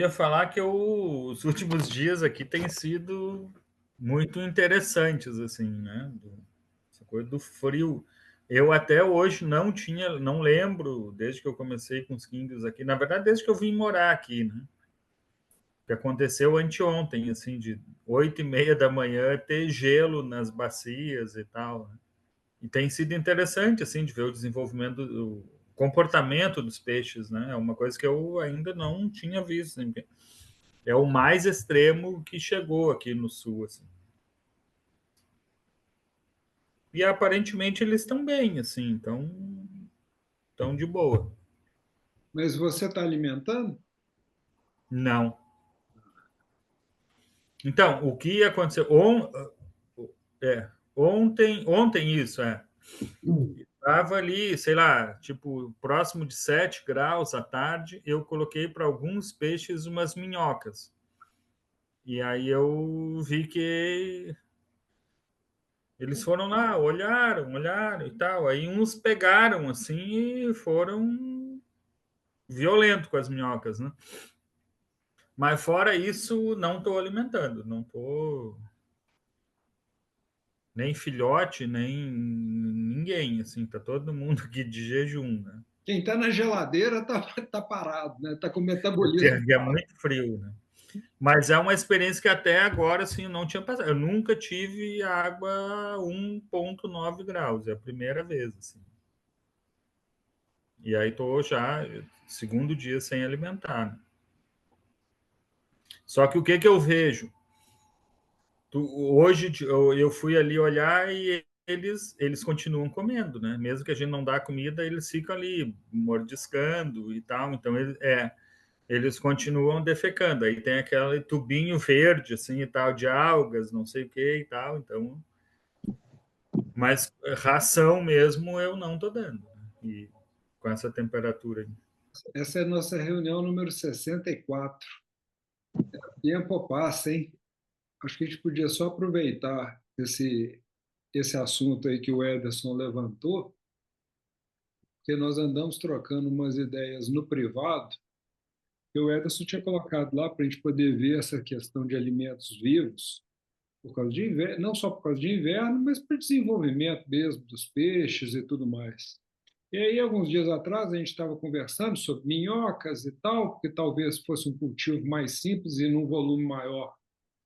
ia falar que os últimos dias aqui têm sido muito interessantes, assim, né? Essa coisa do frio. Eu até hoje não lembro, desde que eu comecei com os Kings aqui, na verdade, desde que eu vim morar aqui, né? Que aconteceu anteontem, assim, de 8h30 da manhã ter gelo nas bacias e tal, né? E tem sido interessante, assim, de ver o desenvolvimento, o comportamento dos peixes, né? É uma coisa que eu ainda não tinha visto, né? É o mais extremo que chegou aqui no sul, assim. E aparentemente eles estão bem, assim, estão de boa. Mas você está alimentando? Não. Então, o que aconteceu ontem isso é. Estava ali, sei lá, tipo, próximo de 7 graus à tarde, eu coloquei para alguns peixes umas minhocas. E aí eu vi que eles foram lá, olharam e tal. Aí uns pegaram assim e foram violentos com as minhocas, né? Mas fora isso, não estou alimentando, não estou nem filhote, nem ninguém, assim, tá todo mundo aqui de jejum, né? Quem está na geladeira tá parado, né? Está com o Porque metabolismo. é muito frio, né? Mas é uma experiência que até agora assim, eu não tinha passado. Eu nunca tive água 1,9 graus, é a primeira vez. Assim. E aí estou já segundo dia sem alimentar. Né? Só que o que eu vejo? Hoje eu fui ali olhar e eles continuam comendo, né? Mesmo que a gente não dá comida, eles ficam ali mordiscando e tal. Então, eles continuam defecando. Aí tem aquele tubinho verde, assim, e tal, de algas, não sei o que e tal. Então, mas ração mesmo eu não tô dando. Né? E com essa temperatura. Essa é a nossa reunião número 64. Tempo passa, hein? Acho que a gente podia só aproveitar esse assunto aí que o Ederson levantou, porque nós andamos trocando umas ideias no privado, e o Ederson tinha colocado lá para a gente poder ver essa questão de alimentos vivos, por causa de inverno, não só por causa de inverno, mas para o desenvolvimento mesmo dos peixes e tudo mais. E aí, alguns dias atrás, a gente estava conversando sobre minhocas e tal, porque talvez fosse um cultivo mais simples e num volume maior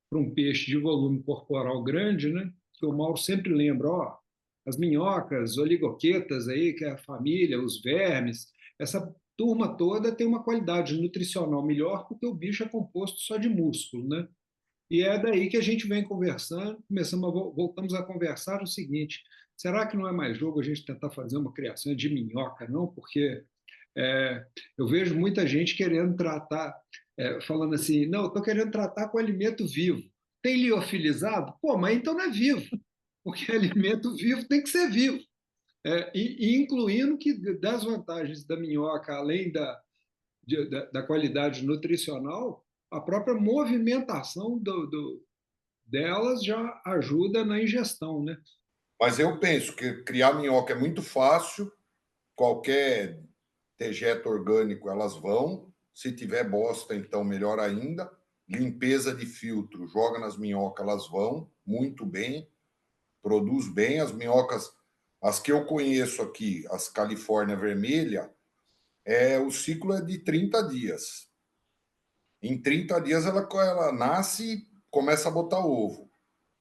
para um peixe de volume corporal grande, né? Que o Mauro sempre lembra, ó, as minhocas, oligoquetas aí, que é a família, os vermes, essa turma toda tem uma qualidade nutricional melhor porque o bicho é composto só de músculo, né? E é daí que a gente vem conversando, voltamos a conversar o seguinte: será que não é mais jogo a gente tentar fazer uma criação de minhoca, não? Porque eu vejo muita gente querendo tratar, falando assim, não, estou querendo tratar com alimento vivo. Tem liofilizado? Pô, mas então não é vivo, porque alimento vivo tem que ser vivo. E incluindo que das vantagens da minhoca, além da qualidade nutricional, a própria movimentação delas já ajuda na ingestão, né? Mas eu penso que criar minhoca é muito fácil, qualquer dejeto orgânico elas vão. Se tiver bosta, então melhor ainda. Limpeza de filtro, joga nas minhocas, elas vão muito bem, produz bem. As minhocas, as que eu conheço aqui, as Califórnia Vermelha, o ciclo é de 30 dias. Em 30 dias ela nasce e começa a botar ovo.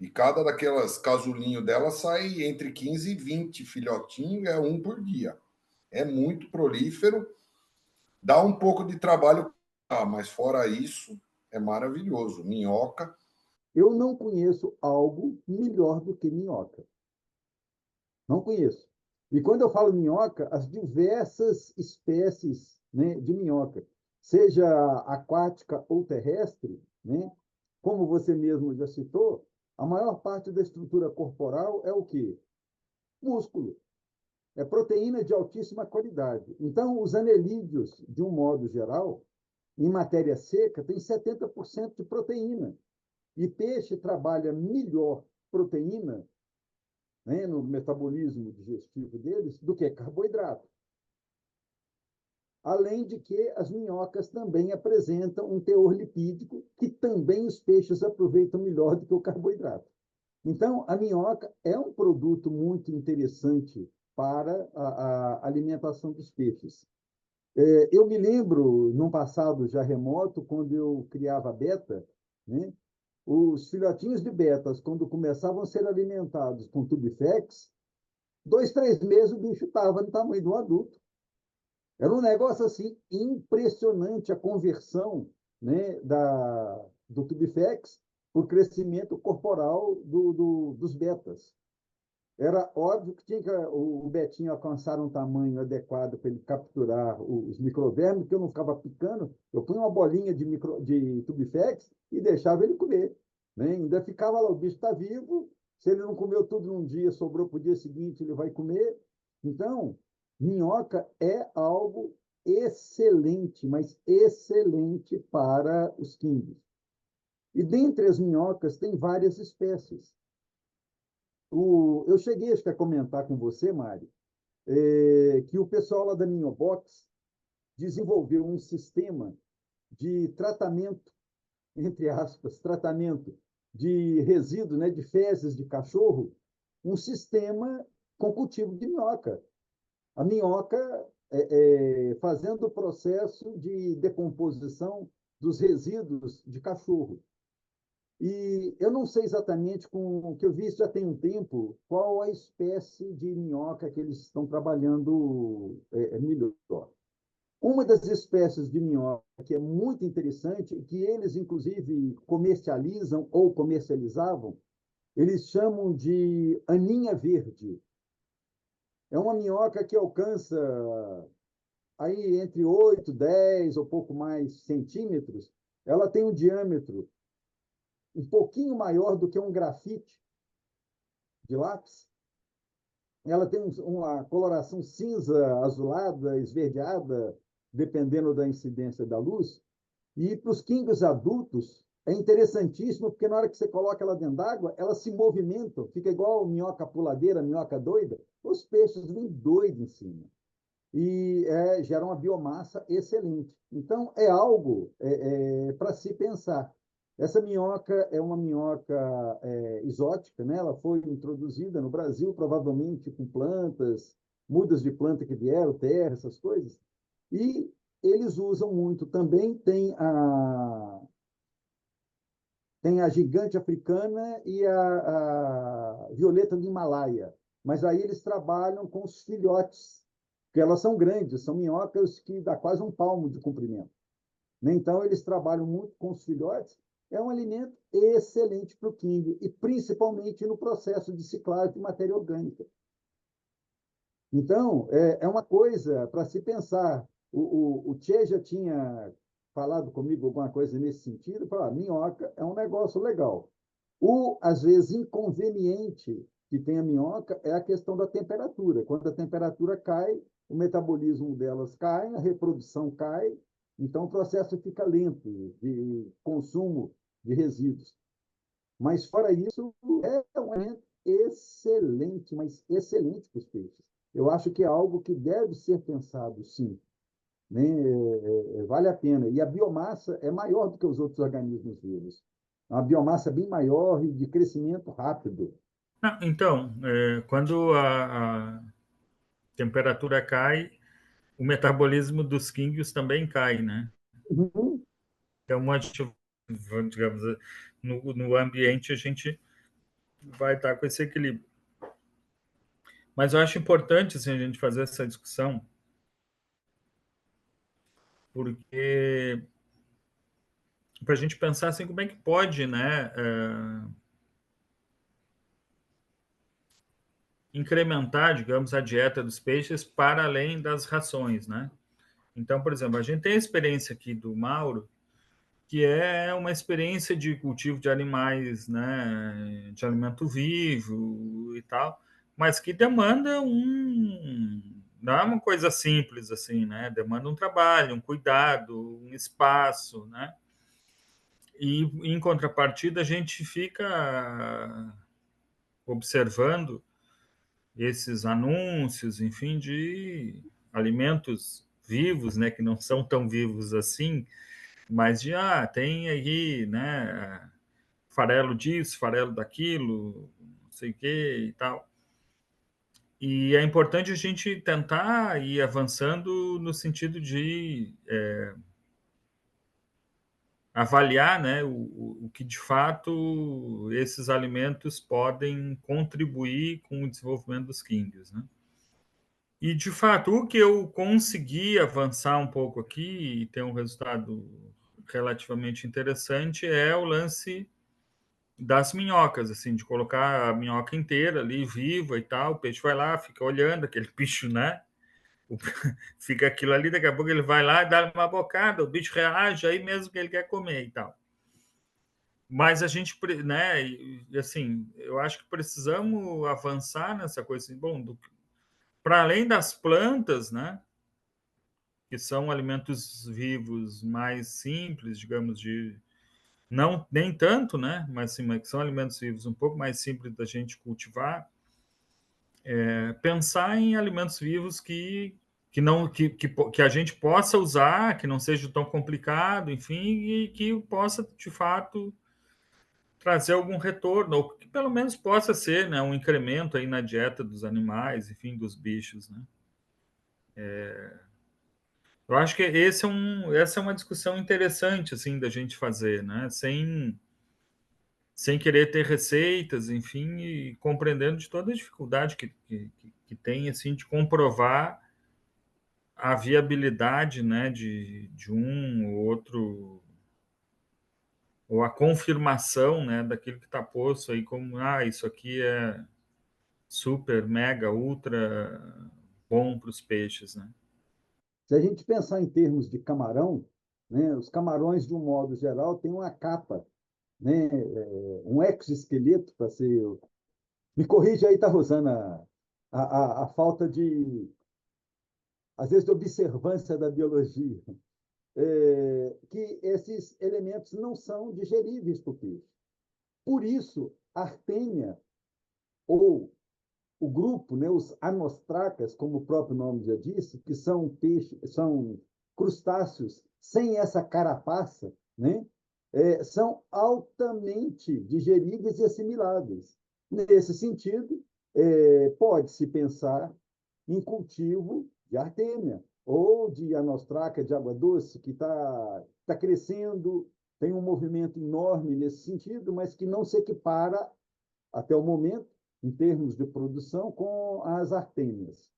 E cada daquelas casulinhos dela sai entre 15 e 20 filhotinhos, é um por dia. É muito prolífero, dá um pouco de trabalho, mas fora isso, é maravilhoso. Minhoca. Eu não conheço algo melhor do que minhoca. Não conheço. E quando eu falo minhoca, as diversas espécies, né, de minhoca, seja aquática ou terrestre, né, como você mesmo já citou, a maior parte da estrutura corporal é o quê? Músculo. É proteína de altíssima qualidade. Então, os anelídeos, de um modo geral, em matéria seca, tem 70% de proteína. E peixe trabalha melhor proteína, né, no metabolismo digestivo deles do que carboidrato. Além de que as minhocas também apresentam um teor lipídico que também os peixes aproveitam melhor do que o carboidrato. Então, a minhoca é um produto muito interessante para a alimentação dos peixes. Eu me lembro, num passado já remoto, quando eu criava beta, né, os filhotinhos de betas, quando começavam a ser alimentados com tubifex, 2, 3 meses o bicho estava no tamanho de um adulto. Era um negócio assim impressionante a conversão, né, do tubifex para o crescimento corporal dos betas. Era óbvio que tinha que o betinho alcançar um tamanho adequado para ele capturar os microvermes, que eu não ficava picando, eu punha uma bolinha de tubifex e deixava ele comer. Né? Ainda ficava lá, o bicho está vivo, se ele não comeu tudo num dia, sobrou para o dia seguinte, ele vai comer. Então, minhoca é algo excelente, mas excelente para os quingos. E dentre as minhocas tem várias espécies. Eu cheguei acho que a comentar com você, Mário, que o pessoal lá da Minhobox desenvolveu um sistema de tratamento, entre aspas, tratamento de resíduo, né, de fezes de cachorro, um sistema com cultivo de minhoca. A minhoca fazendo o processo de decomposição dos resíduos de cachorro. E eu não sei exatamente, com o que eu vi isso já tem um tempo, qual a espécie de minhoca que eles estão trabalhando melhor. Uma das espécies de minhoca que é muito interessante, que eles inclusive comercializam ou comercializavam, eles chamam de aninha verde. É uma minhoca que alcança aí entre 8, 10 ou pouco mais centímetros. Ela tem um diâmetro um pouquinho maior do que um grafite de lápis. Ela tem uma coloração cinza, azulada, esverdeada, dependendo da incidência da luz. E para os quingos adultos, é interessantíssimo, porque na hora que você coloca ela dentro d'água, elas se movimentam, fica igual minhoca puladeira, minhoca doida. Os peixes vêm doidos em cima. E gera uma biomassa excelente. Então, é algo para se pensar. Essa minhoca é uma minhoca exótica, né? Ela foi introduzida no Brasil, provavelmente com plantas, mudas de planta que vieram, terra, essas coisas. E eles usam muito também, tem a gigante africana e a violeta do Himalaia. Mas aí eles trabalham com os filhotes, porque elas são grandes, são minhocas que dá quase um palmo de comprimento. Então, eles trabalham muito com os filhotes. É um alimento excelente para o quingo, e principalmente no processo de ciclagem de matéria orgânica. Então, é uma coisa para se pensar. O Tchê já tinha falado comigo alguma coisa nesse sentido, falar, minhoca é um negócio legal. Às vezes, inconveniente que tem a minhoca é a questão da temperatura. Quando a temperatura cai, o metabolismo delas cai, a reprodução cai, então o processo fica lento de consumo de resíduos. Mas, fora isso, é um alimento excelente, mas excelente para os peixes. Eu acho que é algo que deve ser pensado, sim. Né? Vale a pena. E a biomassa é maior do que os outros organismos vivos. É uma biomassa bem maior e de crescimento rápido. Então, quando a temperatura cai, o metabolismo dos quingios também cai, né? Uhum. Então, digamos, no ambiente a gente vai estar com esse equilíbrio. Mas eu acho importante assim, a gente fazer essa discussão, porque para a gente pensar assim, como é que pode, né, incrementar, digamos, a dieta dos peixes para além das rações, né? Então, por exemplo, a gente tem a experiência aqui do Mauro, que é uma experiência de cultivo de animais, né, de alimento vivo e tal, mas que demanda não é uma coisa simples assim, né? Demanda um trabalho, um cuidado, um espaço, né? E em contrapartida a gente fica observando esses anúncios, enfim, de alimentos vivos, né, que não são tão vivos assim, mas de, tem aí, né, farelo disso, farelo daquilo, não sei o que e tal. E é importante a gente tentar ir avançando no sentido de avaliar, né, o que de fato esses alimentos podem contribuir com o desenvolvimento dos químbios, né? E de fato, o que eu consegui avançar um pouco aqui e ter um resultado relativamente interessante é o lance das minhocas, assim, de colocar a minhoca inteira ali, viva e tal, o peixe vai lá, fica olhando aquele bicho, né? Fica aquilo ali, daqui a pouco ele vai lá e dá uma bocada, o bicho reage aí mesmo que ele quer comer e tal. Mas a gente, né, e assim, eu acho que precisamos avançar nessa coisa assim, bom, para além das plantas, né, que são alimentos vivos mais simples, digamos, de não nem tanto, né, mas sim, mas que são alimentos vivos um pouco mais simples da gente cultivar, pensar em alimentos vivos que não que a gente possa usar, que não seja tão complicado, enfim, e que possa de fato trazer algum retorno, ou que pelo menos possa ser, né, um incremento aí na dieta dos animais, enfim, dos bichos, né? Eu acho que essa é uma discussão interessante, assim, da gente fazer, né? Sem querer ter receitas, enfim, e compreendendo de toda a dificuldade que tem, assim, de comprovar a viabilidade, né, de um ou outro, ou a confirmação, né, daquilo que está posto aí como, isso aqui é super, mega, ultra bom para os peixes, né? Se a gente pensar em termos de camarão, né, os camarões, de um modo geral, têm uma capa, né, um exoesqueleto, para ser. Me corrija aí, tá, Rosana, a falta de, às vezes, de observância da biologia, que esses elementos não são digeríveis para o peixe. Por isso, a artêmia, ou o grupo, né, os anostracas, como o próprio nome já disse, que são são crustáceos sem essa carapaça, né, são altamente digeríveis e assimiláveis. Nesse sentido, pode-se pensar em cultivo de artêmia ou de anostraca de água doce, que tá crescendo, tem um movimento enorme nesse sentido, mas que não se equipara, até o momento, em termos de produção, com as artêmias.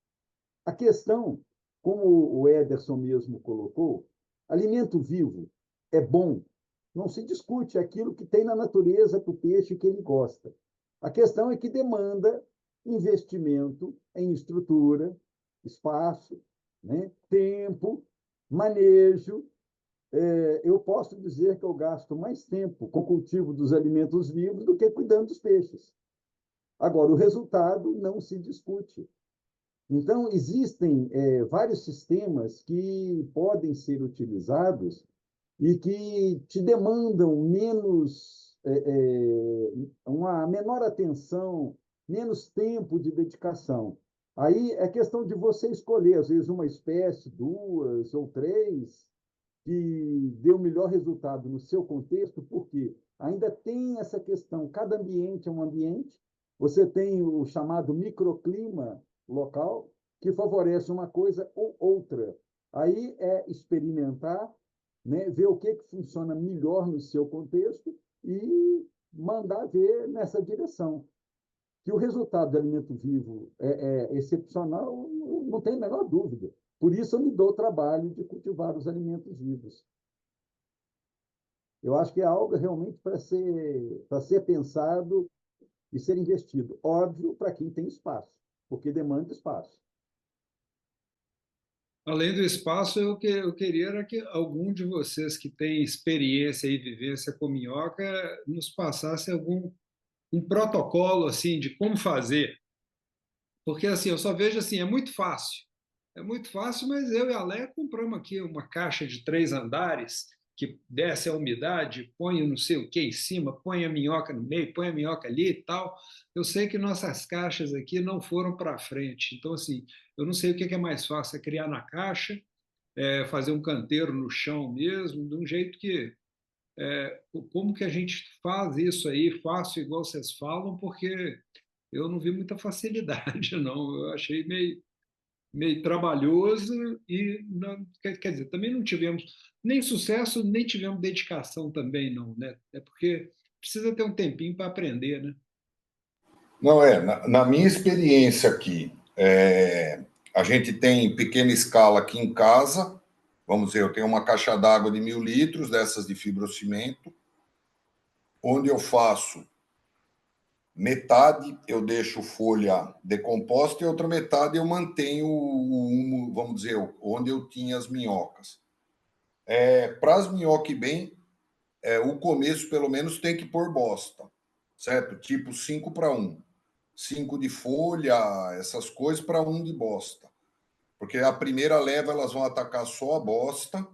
A questão, como o Ederson mesmo colocou, alimento vivo é bom, não se discute aquilo que tem na natureza para o peixe que ele gosta. A questão é que demanda investimento em estrutura, espaço, né, tempo, manejo. Eu posso dizer que eu gasto mais tempo com o cultivo dos alimentos vivos do que cuidando dos peixes. Agora, o resultado não se discute. Então, existem vários sistemas que podem ser utilizados e que te demandam uma menor atenção, menos tempo de dedicação. Aí é questão de você escolher, às vezes, uma espécie, duas ou três, que dê o melhor resultado no seu contexto, porque ainda tem essa questão, cada ambiente é um ambiente, você tem o chamado microclima local, que favorece uma coisa ou outra. Aí é experimentar, né, ver o que funciona melhor no seu contexto e mandar ver nessa direção. Que o resultado do alimento vivo é excepcional, não tem a menor dúvida. Por isso eu me dou o trabalho de cultivar os alimentos vivos. Eu acho que é algo realmente para ser pensado e ser investido. Óbvio, para quem tem espaço, porque demanda espaço. Além do espaço, eu queria era que algum de vocês que tem experiência e vivência com minhoca nos passasse um protocolo assim de como fazer, porque assim eu só vejo assim é muito fácil, mas eu e a Léa compramos aqui uma caixa de 3 andares que desce a umidade, põe não sei o que em cima, põe a minhoca no meio, põe a minhoca ali e tal. Eu sei que nossas caixas aqui não foram para frente, então assim eu não sei o que é mais fácil, é criar na caixa fazer um canteiro no chão mesmo, de um jeito que como que a gente faz isso aí, fácil igual vocês falam, porque eu não vi muita facilidade, não. Eu achei meio trabalhoso e, não, quer dizer, também não tivemos nem sucesso, nem tivemos dedicação também, não, né? É porque precisa ter um tempinho para aprender, né? Não na minha experiência aqui, a gente tem em pequena escala aqui em casa, vamos dizer, eu tenho uma caixa d'água de 1.000 litros, dessas de fibrocimento, onde eu faço metade, eu deixo folha decomposta e outra metade eu mantenho o humo, vamos dizer, onde eu tinha as minhocas. Para as minhocas ir bem, o começo, pelo menos, tem que pôr bosta, certo? Tipo 5-1. 5 de folha, essas coisas, para 1 de bosta. Porque a primeira leva elas vão atacar só a bosta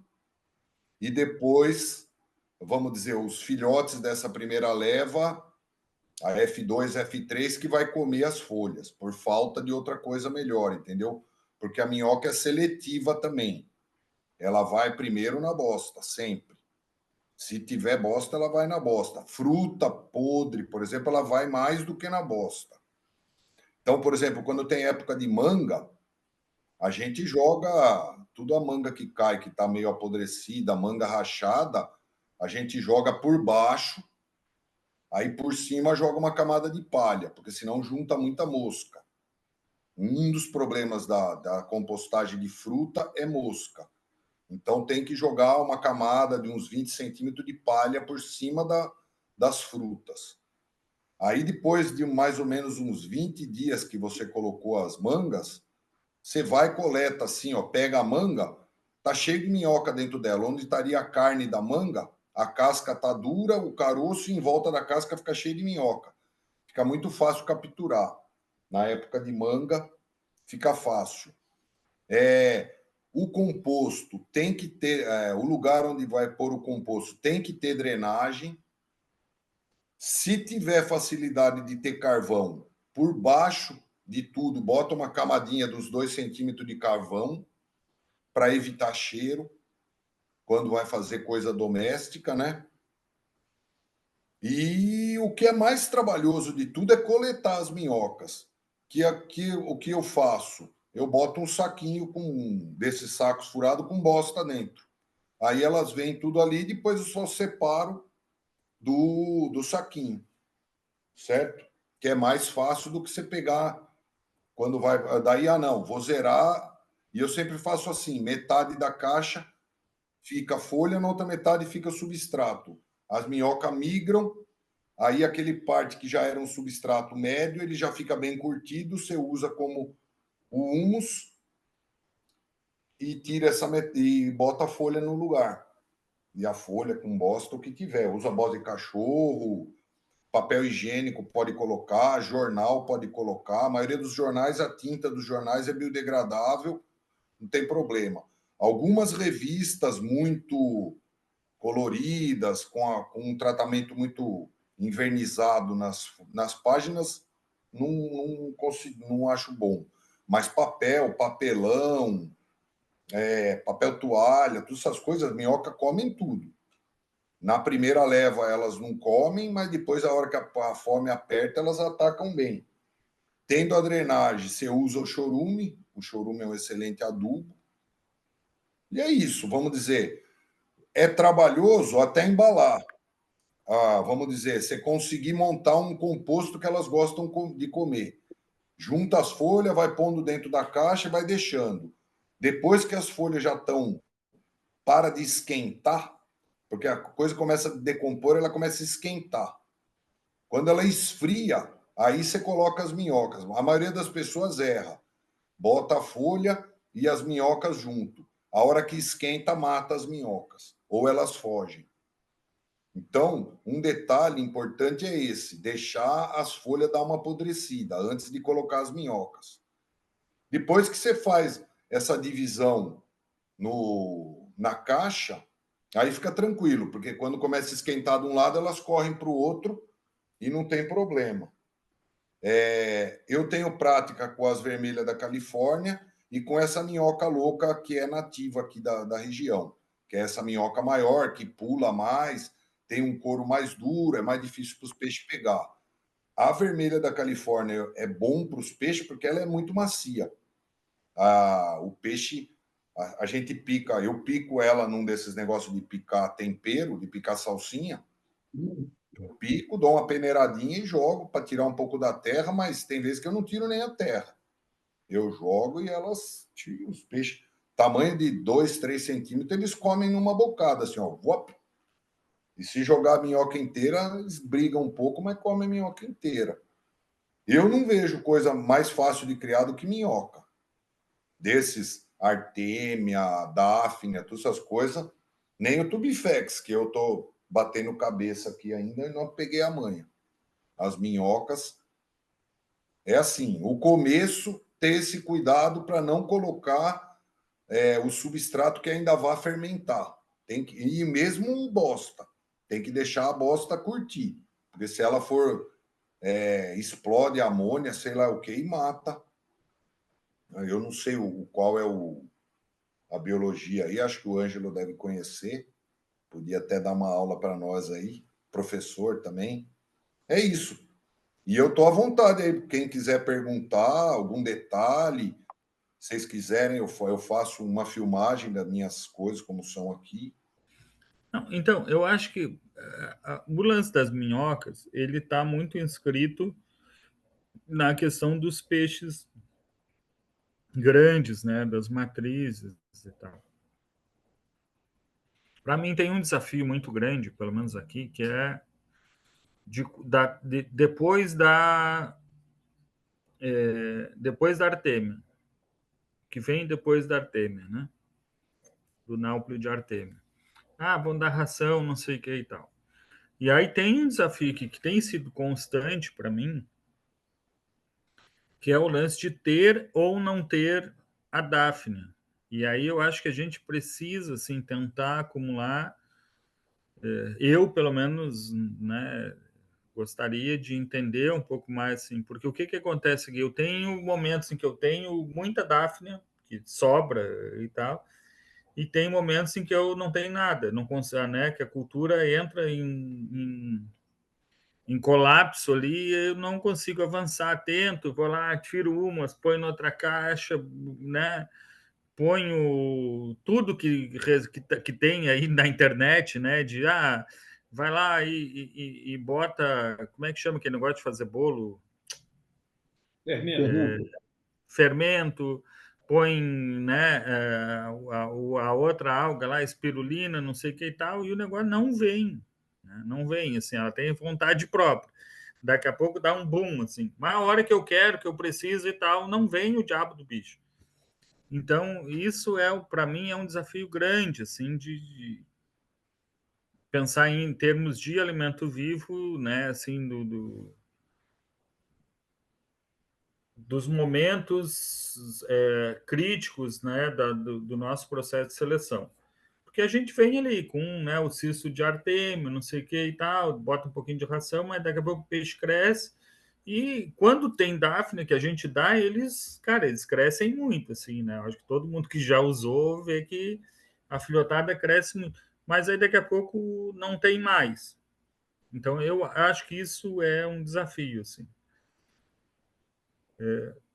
e depois, vamos dizer, os filhotes dessa primeira leva, a F2, F3, que vai comer as folhas, por falta de outra coisa melhor, entendeu? Porque a minhoca é seletiva também. Ela vai primeiro na bosta, sempre. Se tiver bosta, ela vai na bosta. Fruta podre, por exemplo, ela vai mais do que na bosta. Então, por exemplo, quando tem época de manga, a gente joga tudo a manga que cai, que está meio apodrecida, manga rachada, a gente joga por baixo, aí por cima joga uma camada de palha, porque senão junta muita mosca. Um dos problemas da compostagem de fruta é mosca. Então tem que jogar uma camada de uns 20 centímetros de palha por cima das frutas. Aí depois de mais ou menos uns 20 dias que você colocou as mangas, você vai, coleta assim, ó, pega a manga, tá cheio de minhoca dentro dela. Onde estaria a carne da manga, a casca tá dura, o caroço em volta da casca fica cheio de minhoca. Fica muito fácil capturar. Na época de manga, fica fácil. O composto tem que ter, o lugar onde vai pôr o composto tem que ter drenagem. Se tiver facilidade de ter carvão, por baixo de tudo, bota uma camadinha dos 2 centímetros de carvão para evitar cheiro quando vai fazer coisa doméstica, né? E o que é mais trabalhoso de tudo é coletar as minhocas. Que aqui o que eu faço? Eu boto um saquinho desses sacos furados com bosta dentro. Aí elas vêm tudo ali e depois eu só separo do saquinho, certo? Que é mais fácil do que você pegar quando vai. Daí, não, vou zerar. E eu sempre faço assim: metade da caixa fica folha, na outra metade fica substrato. As minhocas migram, aí aquele parte que já era um substrato médio, ele já fica bem curtido, você usa como o humus e tira e bota a folha no lugar. E a folha com bosta, o que tiver. Usa bosta de cachorro, papel higiênico pode colocar, jornal pode colocar. A maioria dos jornais, a tinta dos jornais é biodegradável, não tem problema. Algumas revistas muito coloridas, com um tratamento muito invernizado nas páginas, não acho bom. Mas papelão, papel toalha, todas essas coisas, as minhocas comem tudo. Na primeira leva elas não comem, mas depois, a hora que a fome aperta, elas atacam bem. Tendo a drenagem, você usa o chorume é um excelente adubo. E é isso, vamos dizer, é trabalhoso até embalar. Vamos dizer, você conseguir montar um composto que elas gostam de comer. Junta as folhas, vai pondo dentro da caixa e vai deixando. Depois que as folhas já estão para de esquentar, porque a coisa começa a decompor, ela começa a esquentar. Quando ela esfria, aí você coloca as minhocas. A maioria das pessoas erra. Bota a folha e as minhocas junto. A hora que esquenta, mata as minhocas. Ou elas fogem. Então, um detalhe importante é esse: deixar as folhas dar uma apodrecida antes de colocar as minhocas. Depois que você faz essa divisão na caixa, aí fica tranquilo, porque quando começa a esquentar de um lado, elas correm para o outro e não tem problema. Eu tenho prática com as vermelhas da Califórnia e com essa minhoca louca que é nativa aqui da região, que é essa minhoca maior, que pula mais, tem um couro mais duro, é mais difícil para os peixes pegar. A vermelha da Califórnia é bom para os peixes porque ela é muito macia. O peixe, a gente pica, eu pico ela num desses negócios de picar tempero, de picar salsinha. Eu pico, dou uma peneiradinha e jogo para tirar um pouco da terra, mas tem vezes que eu não tiro nem a terra. Eu jogo e elas tiram os peixes. Tamanho de 2, 3 centímetros, eles comem numa bocada, assim, ó. Uop. E se jogar a minhoca inteira, eles brigam um pouco, mas comem a minhoca inteira. Eu não vejo coisa mais fácil de criar do que minhoca. Desses Artemia, Daphnia, todas essas coisas, nem o Tubifex, que eu tô batendo cabeça aqui ainda e não peguei a manha. As minhocas é assim, o começo ter esse cuidado para não colocar o substrato que ainda vai fermentar. Tem que, e mesmo bosta, tem que deixar a bosta curtir, porque se ela for explode amônia, sei lá o que, e mata. Eu não sei qual é a biologia aí, acho que o Ângelo deve conhecer, podia até dar uma aula para nós aí, professor também. É isso. E eu estou à vontade aí, quem quiser perguntar algum detalhe, se vocês quiserem, eu faço uma filmagem das minhas coisas, como são aqui. Não, então, eu acho que o lance das minhocas, ele está muito inscrito na questão dos peixes grandes, né, das matrizes e tal. Para mim tem um desafio muito grande, pelo menos aqui, que é depois da Artemia, que vem depois da Artemia, né? Do Náuplio de Artemia. Vão dar ração, não sei o que e tal. E aí tem um desafio que tem sido constante para mim, que é o lance de ter ou não ter a Daphnia. E aí eu acho que a gente precisa assim, tentar acumular. Eu, pelo menos, né, gostaria de entender um pouco mais, assim, porque o que acontece aqui? Eu tenho momentos em que eu tenho muita Daphnia, que sobra e tal, e tem momentos em que eu não tenho nada, não consigo, né, que a cultura entra em colapso ali, eu não consigo avançar, tento, vou lá, tiro umas, ponho noutra caixa, né, ponho tudo que tem aí na internet, né, de vai lá e bota, como é que chama aquele negócio de fazer bolo? Fermento. Fermento, põe, né, a outra alga lá, espirulina, não sei o que e tal, e o negócio não vem, né? Não vem, assim, ela tem vontade própria. Daqui a pouco dá um boom, assim. Mas a hora que eu quero, que eu preciso e tal, não vem o diabo do bicho. Então, isso para mim é um desafio grande, assim, de pensar em termos de alimento vivo, né, assim, dos momentos críticos, né, do nosso processo de seleção. Porque a gente vem ali com, né, o cisto de artêmio, não sei o que e tal, bota um pouquinho de ração, mas daqui a pouco o peixe cresce. E quando tem Daphne que a gente dá, eles crescem muito, assim, né? Acho que todo mundo que já usou vê que a filhotada cresce muito. Mas aí daqui a pouco não tem mais. Então eu acho que isso é um desafio, assim.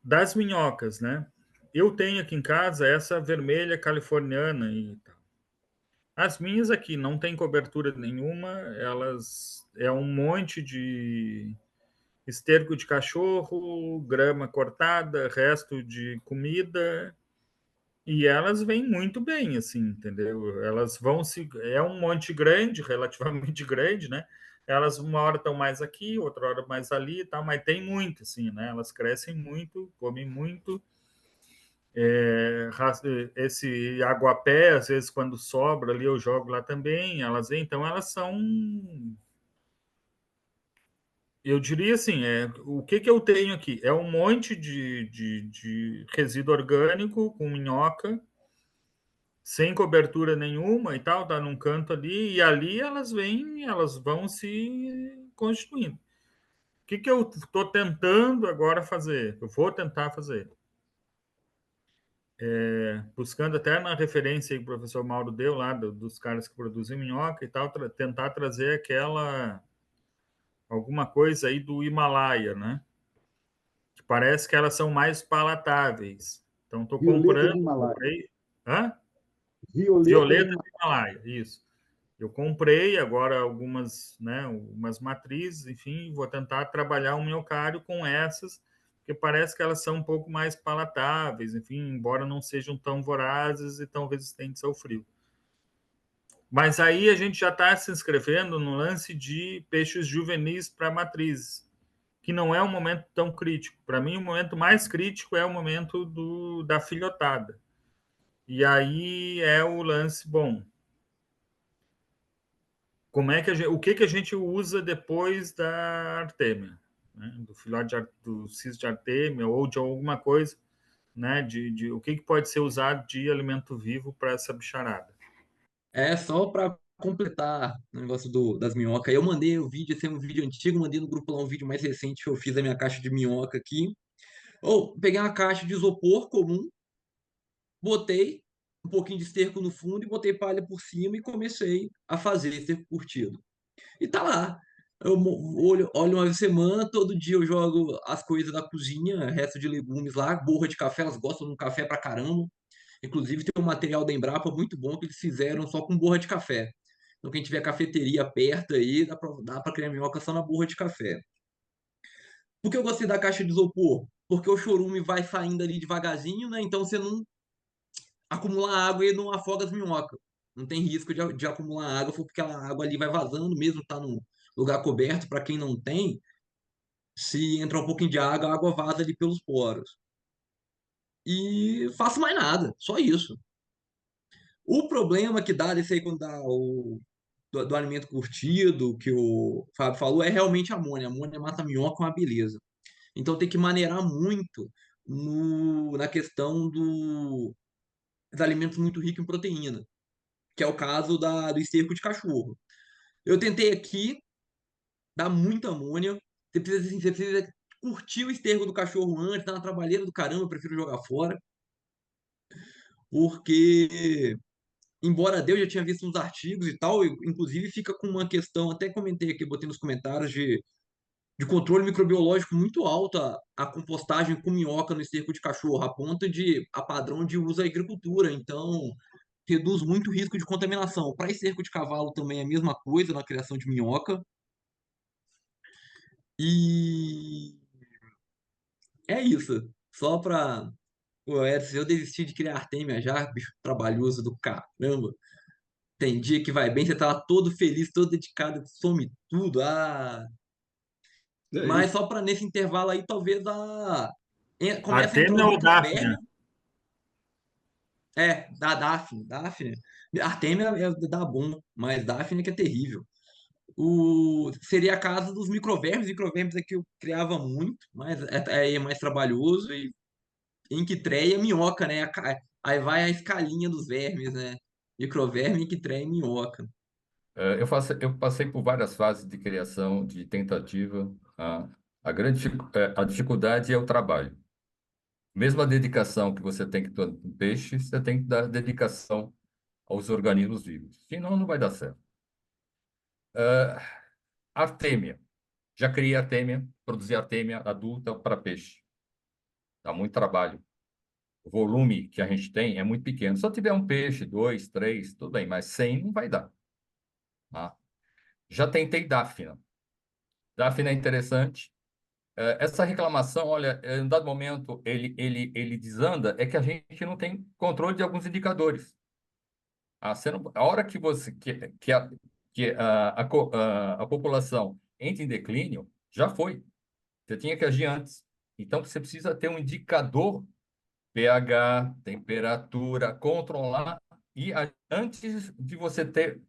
Das minhocas, né? Eu tenho aqui em casa essa vermelha californiana e tal. As minhas aqui não tem cobertura nenhuma, elas é um monte de esterco de cachorro, grama cortada, resto de comida, e elas vêm muito bem, assim, entendeu? Elas vão se. É um monte grande, relativamente grande, né? Elas uma hora estão mais aqui, outra hora mais ali e tal, mas tem muito, assim, né? Elas crescem muito, comem muito. Esse aguapé, às vezes, quando sobra ali, eu jogo lá também. Elas vêm, então elas são. Eu diria assim, o que eu tenho aqui? É um monte de resíduo orgânico com minhoca, sem cobertura nenhuma e tal, tá num canto ali, e ali elas vêm, elas vão se constituindo. O que eu estou tentando agora fazer? Eu vou tentar fazer. buscando até na referência que o professor Mauro deu lá, dos caras que produzem minhoca e tal, tentar trazer alguma coisa aí do Himalaia, né? Que parece que elas são mais palatáveis. Então, estou Violeta comprando, do Himalaia. comprei... Hã? Violeta do Violeta do Himalaia. Himalaia, isso. Eu comprei agora algumas, né, umas matrizes, enfim, vou tentar trabalhar um minhocário com essas, porque parece que elas são um pouco mais palatáveis, enfim, embora não sejam tão vorazes e tão resistentes ao frio. Mas aí a gente já está se inscrevendo no lance de peixes juvenis para matrizes, que não é um momento tão crítico. Para mim, o momento mais crítico é o momento da filhotada. E aí é o lance, bom, como é que o que a gente usa depois da artêmia, né? Do filhote do cis de artêmia ou de alguma coisa, né? O que pode ser usado de alimento vivo para essa bicharada. Só para completar o negócio das minhocas. Eu mandei o vídeo, esse é um vídeo antigo, mandei no grupo lá um vídeo mais recente que eu fiz da minha caixa de minhoca aqui. Peguei uma caixa de isopor comum, botei um pouquinho de esterco no fundo e botei palha por cima e comecei a fazer esterco curtido. E tá lá. Olho uma vez por semana, todo dia eu jogo as coisas da cozinha, resto de legumes lá, borra de café, elas gostam de um café pra caramba. Inclusive tem um material da Embrapa muito bom que eles fizeram só com borra de café. Então quem tiver cafeteria perto aí, dá pra criar minhoca só na borra de café. Por que eu gostei da caixa de isopor? Porque o chorume vai saindo ali devagarzinho, né? Então você não acumula água e não afoga as minhocas. Não tem risco de acumular água, porque a água ali vai vazando, mesmo tá no lugar coberto. Para quem não tem, se entrar um pouquinho de água, a água vaza ali pelos poros. E faço mais nada, só isso. O problema que dá desse aí quando dá do alimento curtido, que o Fábio falou, é realmente a amônia. A amônia mata a minhoca, é uma beleza. Então tem que maneirar muito na questão dos alimentos muito ricos em proteína, que é o caso do esterco de cachorro. Eu tentei aqui, dá muita amônia. Você precisa curtir o esterco do cachorro antes, dá uma trabalheira do caramba, eu prefiro jogar fora, porque embora Deus já tinha visto uns artigos e tal, inclusive fica com uma questão, até comentei aqui, botei nos comentários, de controle microbiológico muito alto a compostagem com minhoca no esterco de cachorro, a padrão de uso da agricultura. Então, reduz muito o risco de contaminação. Para esterco de cavalo também é a mesma coisa na criação de minhoca. E é isso. Só para. Pô, Edson, eu desisti de criar artêmia já, bicho trabalhoso do caramba. Tem dia que vai bem, você tá lá todo feliz, todo dedicado, some tudo. Mas só para nesse intervalo aí, talvez começa a entrar Artêmia os ou Dáfnia? microvermes. Da Daphne. Daphne. Artêmia dá bom, mas Daphne que é terrível. Seria a casa dos microvermes. Microvermes é que eu criava muito, mas é mais trabalhoso. E Enquitreia, minhoca, né? Aí vai a escalinha dos vermes, né? Microverme, Enquitreia e minhoca. Eu passei por várias fases de criação, de tentativa. A dificuldade é o trabalho. Mesmo a dedicação que você tem que ter no peixe, você tem que dar dedicação aos organismos vivos. Senão, não vai dar certo. Artêmia. Já criei artêmia, produzi artêmia adulta para peixe. Dá muito trabalho. O volume que a gente tem é muito pequeno. Se eu tiver um peixe, 2, 3, tudo bem, mas 100 não vai dar. Tá? Já tentei Dáfina. Dáfina é interessante. Essa reclamação, olha, em um dado momento ele desanda, é que a gente não tem controle de alguns indicadores. A hora que a população entra em declínio, já foi. Você tinha que agir antes. Então, você precisa ter um indicador pH, temperatura, controlar, antes de você ter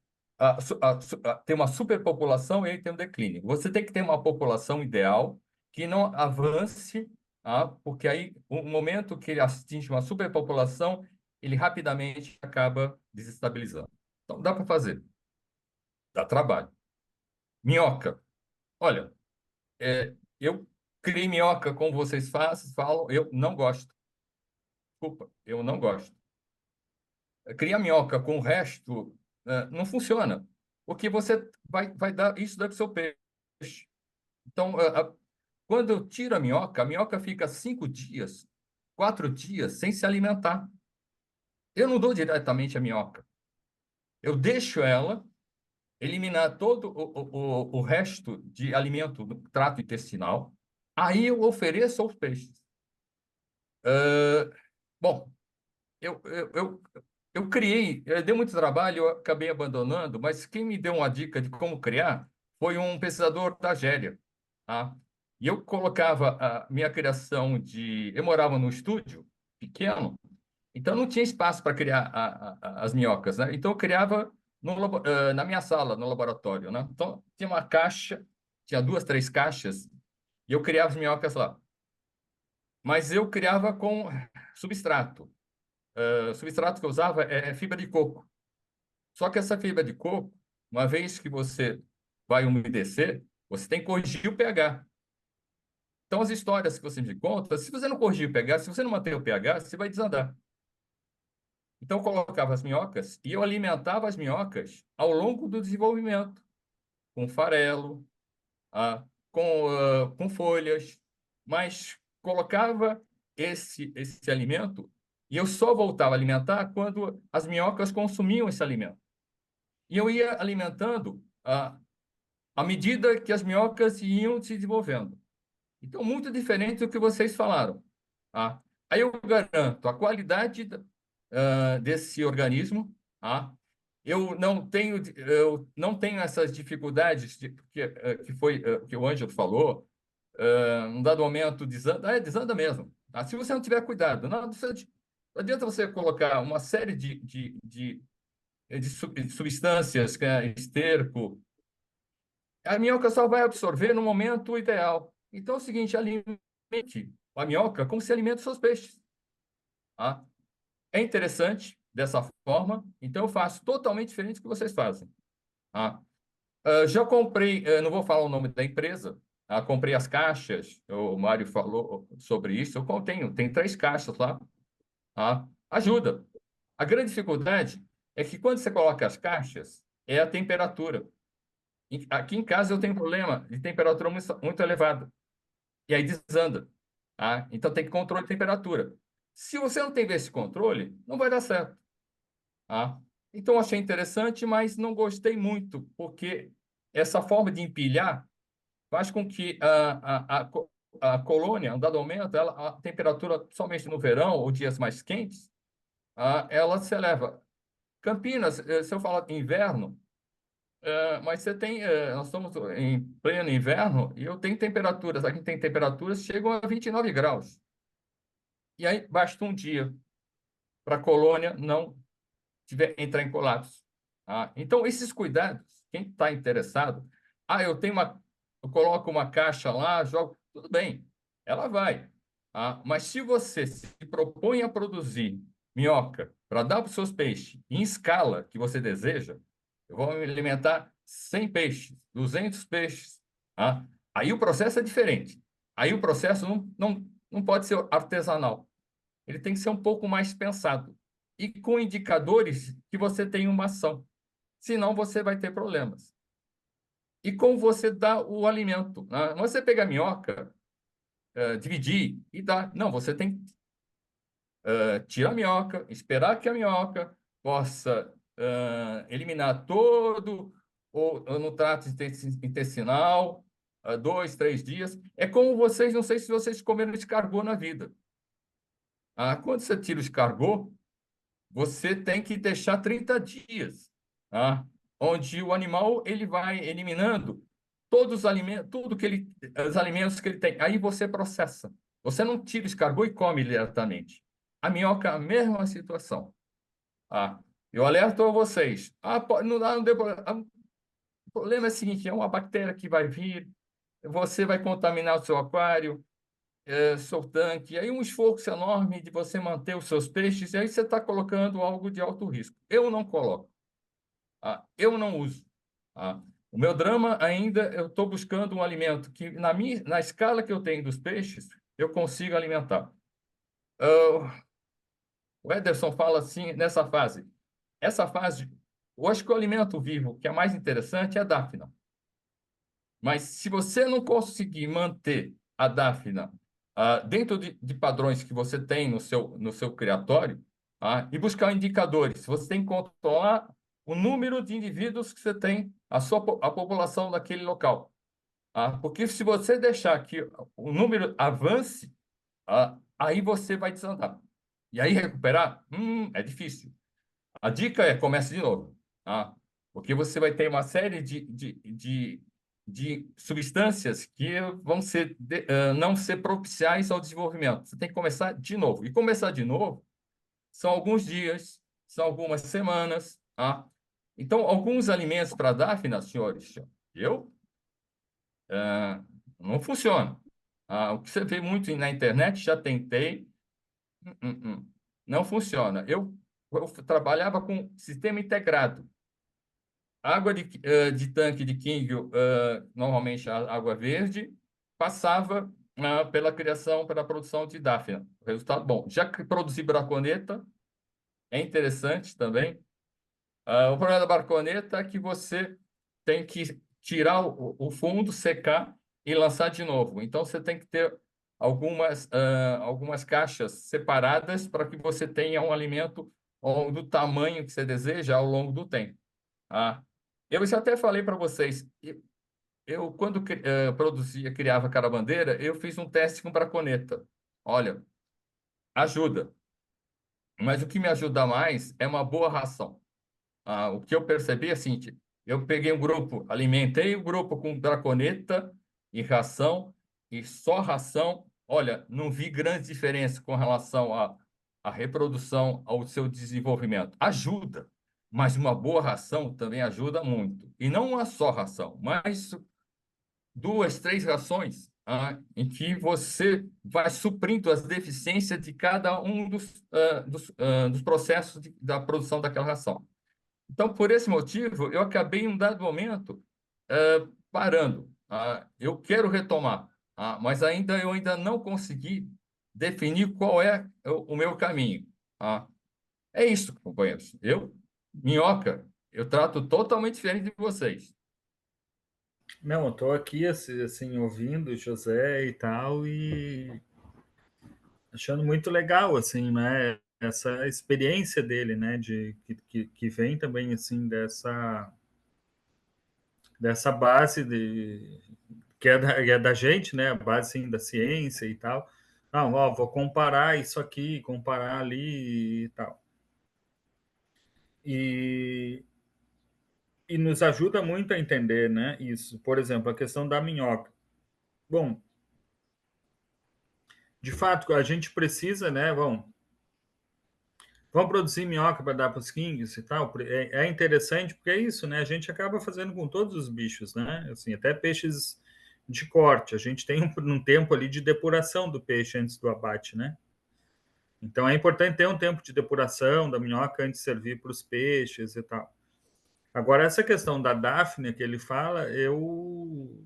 uma superpopulação e ter um declínio. Você tem que ter uma população ideal que não avance, porque aí, o momento que ele atinge uma superpopulação, ele rapidamente acaba desestabilizando. Então, dá para fazer. Dá trabalho. Minhoca. Olha, eu criei minhoca como vocês falam, eu não gosto. desculpa, eu não gosto. Criar minhoca com o resto não funciona, porque você vai dar isso para o seu peixe. Então, quando eu tiro a minhoca fica 5 dias, 4 dias sem se alimentar. Eu não dou diretamente a minhoca. Eu deixo ela eliminar todo o resto de alimento do trato intestinal. Aí eu ofereço aos peixes. Bom, eu, eu, eu, eu criei, deu muito trabalho, eu acabei abandonando, mas quem me deu uma dica de como criar foi um pesquisador da Argélia. Tá? E eu colocava a minha criação de. Eu morava num estúdio pequeno, então não tinha espaço para criar as minhocas, né? Então eu criava na minha sala, no laboratório, né? Então tinha uma caixa, tinha 2, 3 caixas, e eu criava as minhocas lá. Mas eu criava com substrato. O substrato que eu usava é fibra de coco. Só que essa fibra de coco, uma vez que você vai umedecer, você tem que corrigir o pH. Então, as histórias que você me conta, se você não corrigir o pH, se você não manter o pH, você vai desandar. Então, eu colocava as minhocas e eu alimentava as minhocas ao longo do desenvolvimento, com farelo, com folhas, mas colocava esse alimento e eu só voltava a alimentar quando as minhocas consumiam esse alimento. E eu ia alimentando à medida que as minhocas iam se desenvolvendo. Então, muito diferente do que vocês falaram. Tá? Aí eu garanto a qualidade desse organismo. Tá? Eu não tenho essas dificuldades que o Ângelo falou. Um dado momento desanda, desanda mesmo. Tá? Se você não tiver cuidado, não adianta você colocar uma série de substâncias, que é esterco, a minhoca só vai absorver no momento ideal. Então é o seguinte, alimente a minhoca como se alimenta os seus peixes. Tá? É interessante dessa forma, então eu faço totalmente diferente do que vocês fazem. Tá? Já comprei, não vou falar o nome da empresa, comprei as caixas, o Mário falou sobre isso, eu tem 3 caixas lá. Tá? Ajuda. A grande dificuldade é que quando você coloca as caixas, é a temperatura. Aqui em casa eu tenho um problema de temperatura muito elevada. E aí desanda. Tá? Então tem controle de temperatura. Se você não tem esse controle, não vai dar certo. Tá? Então eu achei interessante, mas não gostei muito, porque essa forma de empilhar faz com que a colônia, em dado momento, a temperatura, somente no verão ou dias mais quentes, ela se eleva. Campinas, se eu falar inverno, mas nós estamos em pleno inverno e eu tenho temperaturas, aqui tem temperaturas que chegam a 29 graus. E aí basta um dia para a colônia não entrar em colapso. Tá? Então, esses cuidados, quem está interessado, eu coloco uma caixa lá, jogo, tudo bem, ela vai. Tá? Mas se você se propõe a produzir minhoca para dar para os seus peixes em escala que você deseja, eu vou me alimentar 100 peixes, 200 peixes. Tá? Aí o processo é diferente. Aí o processo não pode ser artesanal. Ele tem que ser um pouco mais pensado. E com indicadores que você tem uma ação. Senão você vai ter problemas. E como você dá o alimento. Né? Você pega a minhoca, dividir e dar. Não, você tem que tirar a minhoca, esperar que a minhoca possa eliminar todo no trato intestinal, 2, 3 dias. É como vocês, não sei se vocês comeram escargot na vida. Quando você tira o escargot, você tem que deixar 30 dias, tá? Onde o animal ele vai eliminando todos os alimentos, os alimentos que ele tem. Aí você processa. Você não tira o escargot e come diretamente. A minhoca é a mesma situação. Eu alerto a vocês. Não deu problema. O problema é o seguinte: é uma bactéria que vai vir, você vai contaminar o seu aquário, seu tanque, e aí um esforço enorme de você manter os seus peixes, e aí você está colocando algo de alto risco. Eu não coloco. Eu não uso. O meu drama ainda, eu estou buscando um alimento que, na escala que eu tenho dos peixes, eu consigo alimentar. O Ederson fala assim, nessa fase. Essa fase, eu acho que o alimento vivo que é mais interessante é a dáfna. Mas se você não conseguir manter a dáfna dentro de padrões que você tem no seu criatório, e buscar indicadores, você tem que controlar o número de indivíduos que você tem, a população daquele local. Porque se você deixar que o número avance, aí você vai desandar. E aí recuperar, é difícil. A dica é comece de novo, porque você vai ter uma série de substâncias que vão não ser propiciais ao desenvolvimento. Você tem que começar de novo. E começar de novo são alguns dias, são algumas semanas. Então, alguns alimentos para dáfna, senhores, eu não funciona. O que você vê muito na internet, já tentei, não funciona. Eu trabalhava com sistema integrado. Água de tanque de King, normalmente a água verde, passava pela produção de dáfna. Resultado bom. Já que produzir braconeta, é interessante também. O problema da braconeta é que você tem que tirar o fundo, secar e lançar de novo. Então, você tem que ter algumas caixas separadas para que você tenha um alimento do tamanho que você deseja ao longo do tempo. Eu já até falei para vocês, eu quando criava carabandeira, eu fiz um teste com braconeta. Olha, ajuda. Mas o que me ajuda mais é uma boa ração. O que eu percebi é assim, eu peguei um grupo, alimentei o grupo com braconeta e ração, e só ração. Olha, não vi grande diferença com relação à reprodução, ao seu desenvolvimento. Ajuda, mas uma boa ração também ajuda muito. E não uma só ração, mas 2, 3 rações, em que você vai suprindo as deficiências de cada um dos processos da produção daquela ração. Então, por esse motivo, eu acabei, em um dado momento, parando. Eu quero retomar, mas eu ainda não consegui definir qual é o meu caminho. É isso, companheiros. Minhoca, eu trato totalmente diferente de vocês. Não, eu estou aqui assim, ouvindo o José e tal, e achando muito legal, assim, né? Essa experiência dele, né? Que vem também, assim, dessa base que é da gente, né? A base, assim, da ciência e tal. Não, vou comparar isso aqui, comparar ali e tal. E, e nos ajuda muito a entender, né? Isso. Por exemplo, a questão da minhoca. Bom, de fato, a gente precisa, né? Vamos produzir minhoca para dar para os kings e tal. É interessante porque é isso, né? A gente acaba fazendo com todos os bichos, né? Assim, até peixes de corte. A gente tem um tempo ali de depuração do peixe antes do abate, né? Então é importante ter um tempo de depuração da minhoca antes de servir para os peixes e tal. Agora, essa questão da Daphne que ele fala, eu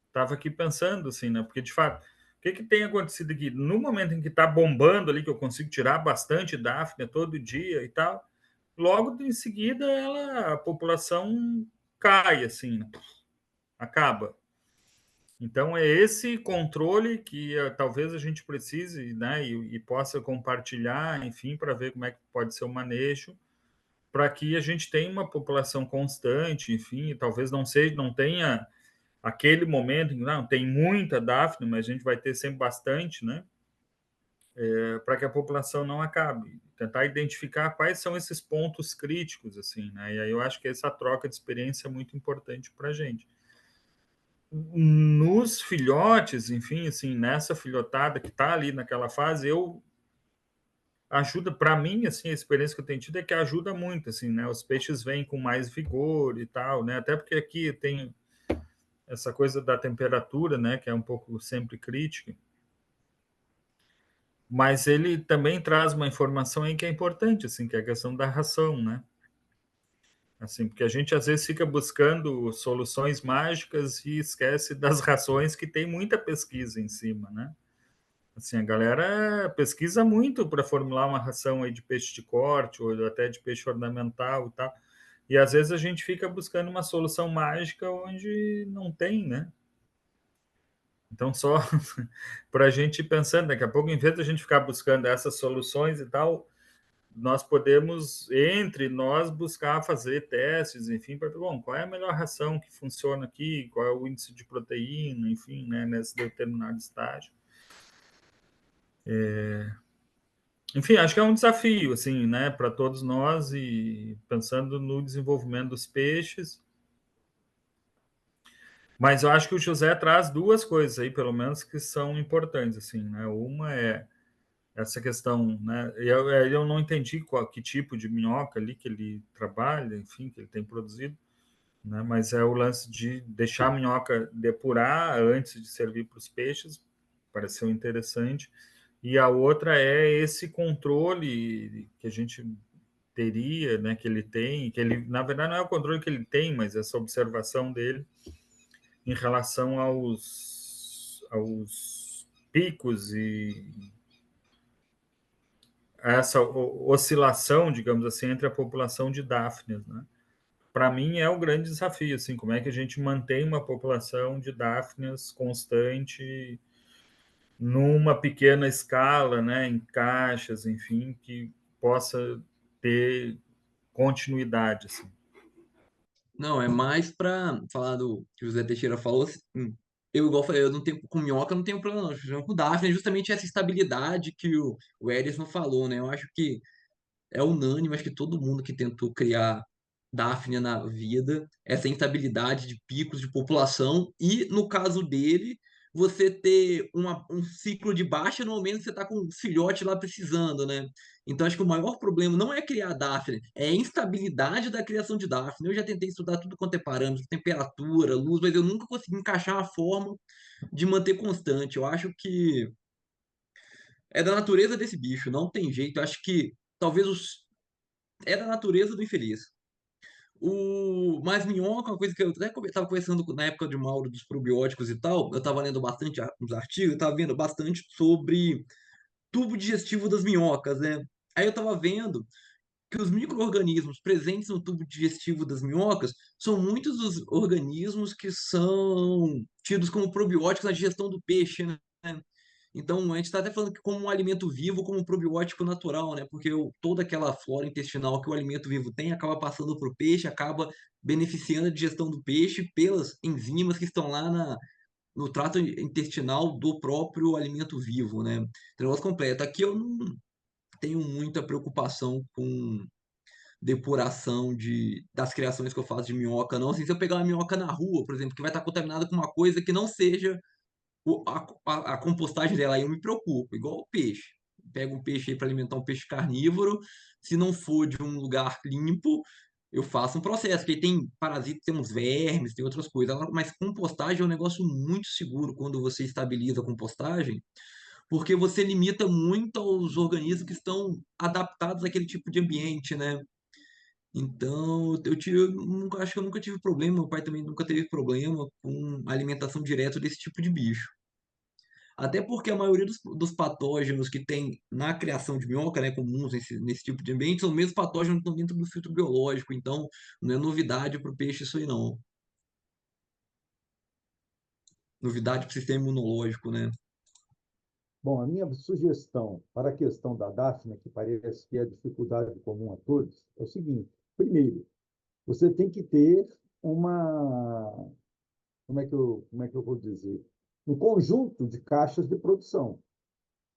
estava aqui pensando, assim, né? Porque, de fato, o que tem acontecido aqui? No momento em que está bombando ali, que eu consigo tirar bastante Daphne todo dia e tal, logo em seguida a população cai, assim, né? Acaba. Então, é esse controle que talvez a gente precise, né? E possa compartilhar, enfim, para ver como é que pode ser o manejo, para que a gente tenha uma população constante, enfim, talvez não tenha aquele momento em que não tem muita Daphne, mas a gente vai ter sempre bastante, né? Para que a população não acabe. Tentar identificar quais são esses pontos críticos, assim, né? E aí eu acho que essa troca de experiência é muito importante para a gente. Nos filhotes, enfim, assim, nessa filhotada que está ali naquela fase, ajuda para mim, assim, a experiência que eu tenho tido é que ajuda muito, assim, né? Os peixes vêm com mais vigor e tal, né? Até porque aqui tem essa coisa da temperatura, né, que é um pouco sempre crítica. Mas ele também traz uma informação aí que é importante, assim, que é a questão da ração, né? Assim, porque a gente às vezes fica buscando soluções mágicas e esquece das rações que tem muita pesquisa em cima, né? Assim, a galera pesquisa muito para formular uma ração aí de peixe de corte ou até de peixe ornamental e tal. E às vezes a gente fica buscando uma solução mágica onde não tem, né? Então, só para a gente ir pensando, daqui a pouco, em vez de a gente ficar buscando essas soluções e tal, nós podemos, entre nós, buscar fazer testes, enfim, para ver, bom, qual é a melhor ração que funciona aqui, qual é o índice de proteína, enfim, né, nesse determinado estágio. Enfim, acho que é um desafio, assim, né, para todos nós e pensando no desenvolvimento dos peixes. Mas eu acho que o José traz duas coisas aí, pelo menos, que são importantes, assim, né? Uma é essa questão, né? Eu não entendi que tipo de minhoca ali que ele trabalha, enfim, que ele tem produzido, né? Mas é o lance de deixar a minhoca depurar antes de servir para os peixes, pareceu interessante. E a outra é esse controle que a gente teria, né? Que ele tem, que ele, na verdade, não é o controle que ele tem, mas essa observação dele em relação aos picos e essa oscilação, digamos assim, entre a população de Daphnes, né? Para mim é o grande desafio, assim, como é que a gente mantém uma população de Daphnes constante numa pequena escala, né, em caixas, enfim, que possa ter continuidade, assim. Não, é mais para falar do que o José Teixeira falou. Assim, eu, igual falei, eu não tenho, com minhoca eu não tenho problema, não. O problema com o Daphne é justamente essa estabilidade que o Edson falou, né? Eu acho que é unânime, acho que todo mundo que tentou criar Daphne na vida, essa instabilidade de picos de população, e no caso dele, você ter um ciclo de baixa no momento que você está com um filhote lá precisando, né? Então, acho que o maior problema não é criar Daphne, é a instabilidade da criação de Daphne. Eu já tentei estudar tudo quanto é parâmetro, temperatura, luz, mas eu nunca consegui encaixar uma forma de manter constante. Eu acho que é da natureza desse bicho, não tem jeito. Eu acho que talvez é da natureza do infeliz. Mas minhoca, uma coisa que eu até estava conversando na época de Mauro dos probióticos e tal, eu estava lendo bastante uns artigos, eu estava vendo bastante sobre tubo digestivo das minhocas, né? Aí eu estava vendo que os micro-organismos presentes no tubo digestivo das minhocas são muitos dos organismos que são tidos como probióticos na digestão do peixe, né? Então, a gente está até falando que como um alimento vivo, como um probiótico natural, né? Porque toda aquela flora intestinal que o alimento vivo tem acaba passando para o peixe, acaba beneficiando a digestão do peixe pelas enzimas que estão lá no trato intestinal do próprio alimento vivo, né? Então, negócio completo. Aqui eu não tenho muita preocupação com depuração das criações que eu faço de minhoca, não. Assim, se eu pegar uma minhoca na rua, por exemplo, que vai estar contaminada com uma coisa que não seja a compostagem dela, aí eu me preocupo, igual o peixe. Pego um peixe aí para alimentar um peixe carnívoro, se não for de um lugar limpo, eu faço um processo, que aí tem parasitas, tem uns vermes, tem outras coisas. Mas compostagem é um negócio muito seguro quando você estabiliza a compostagem, porque você limita muito aos organismos que estão adaptados àquele tipo de ambiente, né? Então, acho que eu nunca tive problema, meu pai também nunca teve problema com alimentação direta desse tipo de bicho. Até porque a maioria dos patógenos que tem na criação de minhoca, né, comuns nesse tipo de ambiente, são os mesmos patógenos que estão dentro do filtro biológico. Então, não é novidade para o peixe isso aí, não. Novidade para o sistema imunológico, né? Bom, a minha sugestão para a questão da Daphne, que parece que é a dificuldade comum a todos, é o seguinte: primeiro, você tem que ter uma, como é que eu vou dizer, um conjunto de caixas de produção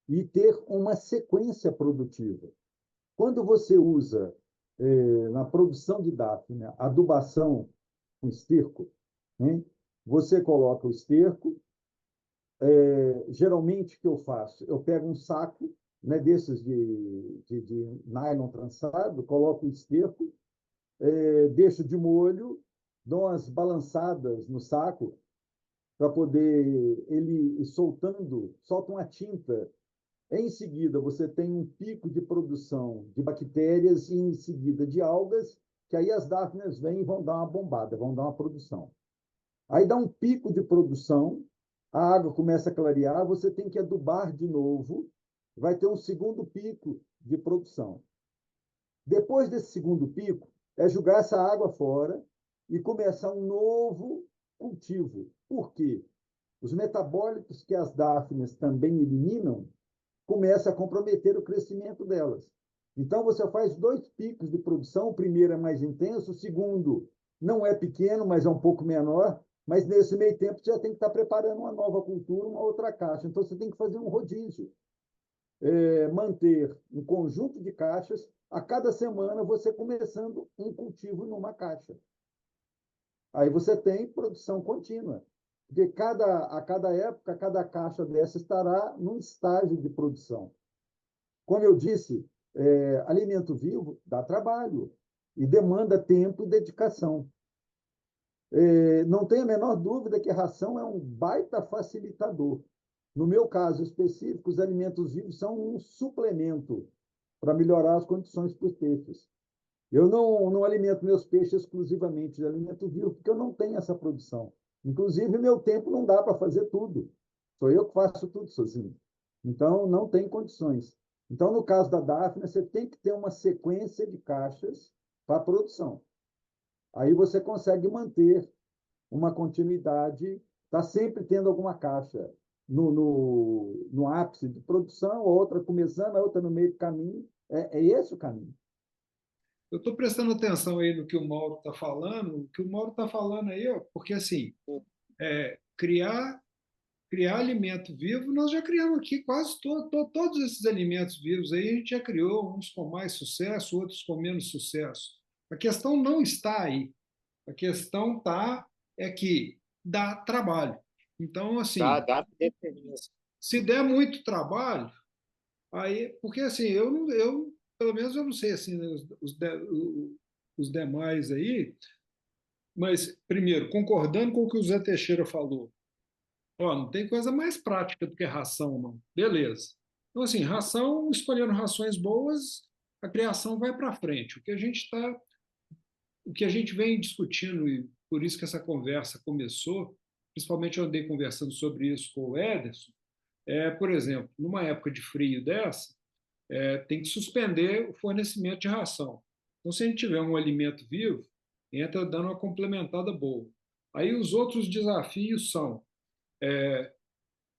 e ter uma sequência produtiva. Quando você usa na produção de Daphne adubação com esterco, né? Você coloca o esterco. Geralmente, o que eu faço? Eu pego um saco, né, desses de nylon trançado, coloco o esterco, deixo de molho, dou umas balançadas no saco para poder ele ir soltando, solta uma tinta. Em seguida, você tem um pico de produção de bactérias e em seguida de algas, que aí as Daphnes vêm e vão dar uma bombada, vão dar uma produção. Aí dá um pico de produção, a água começa a clarear, você tem que adubar de novo, vai ter um segundo pico de produção. Depois desse segundo pico, é jogar essa água fora e começar um novo cultivo. Por quê? Os metabólitos que as dáfnias também eliminam começam a comprometer o crescimento delas. Então, você faz 2 picos de produção, o primeiro é mais intenso, o segundo não é pequeno, mas é um pouco menor, mas nesse meio tempo você já tem que estar preparando uma nova cultura, uma outra caixa. Então, você tem que fazer um rodízio. Manter um conjunto de caixas, a cada semana você começando um cultivo numa caixa. Aí você tem produção contínua, porque a cada época, cada caixa dessa estará num estágio de produção. Como eu disse, alimento vivo dá trabalho e demanda tempo e dedicação. Não tenho a menor dúvida que a ração é um baita facilitador. No meu caso específico, os alimentos vivos são um suplemento para melhorar as condições para os peixes. Eu não alimento meus peixes exclusivamente de alimento vivo, porque eu não tenho essa produção. Inclusive, meu tempo não dá para fazer tudo. Sou eu que faço tudo sozinho. Então, não tem condições. Então, no caso da Daphne, você tem que ter uma sequência de caixas para a produção. Aí você consegue manter uma continuidade, está sempre tendo alguma caixa no ápice de produção, outra começando, a outra no meio do caminho. É esse o caminho. Eu estou prestando atenção aí no que o Mauro está falando, o que o Mauro está falando aí, ó, porque assim, criar alimento vivo, nós já criamos aqui quase todos esses alimentos vivos aí, a gente já criou, uns com mais sucesso, outros com menos sucesso. A questão não está aí. A questão é que dá trabalho. Então, assim, Dá. se der muito trabalho, aí, porque assim, pelo menos eu não sei assim, né, os demais aí, mas primeiro, concordando com o que o Zé Teixeira falou, ó, não tem coisa mais prática do que ração, não. Beleza. Então, assim, ração, escolhendo rações boas, a criação vai para frente. O que a gente vem discutindo, e por isso que essa conversa começou, principalmente eu andei conversando sobre isso com o Ederson, por exemplo, numa época de frio dessa, tem que suspender o fornecimento de ração. Então, se a gente tiver um alimento vivo, entra dando uma complementada boa. Aí os outros desafios são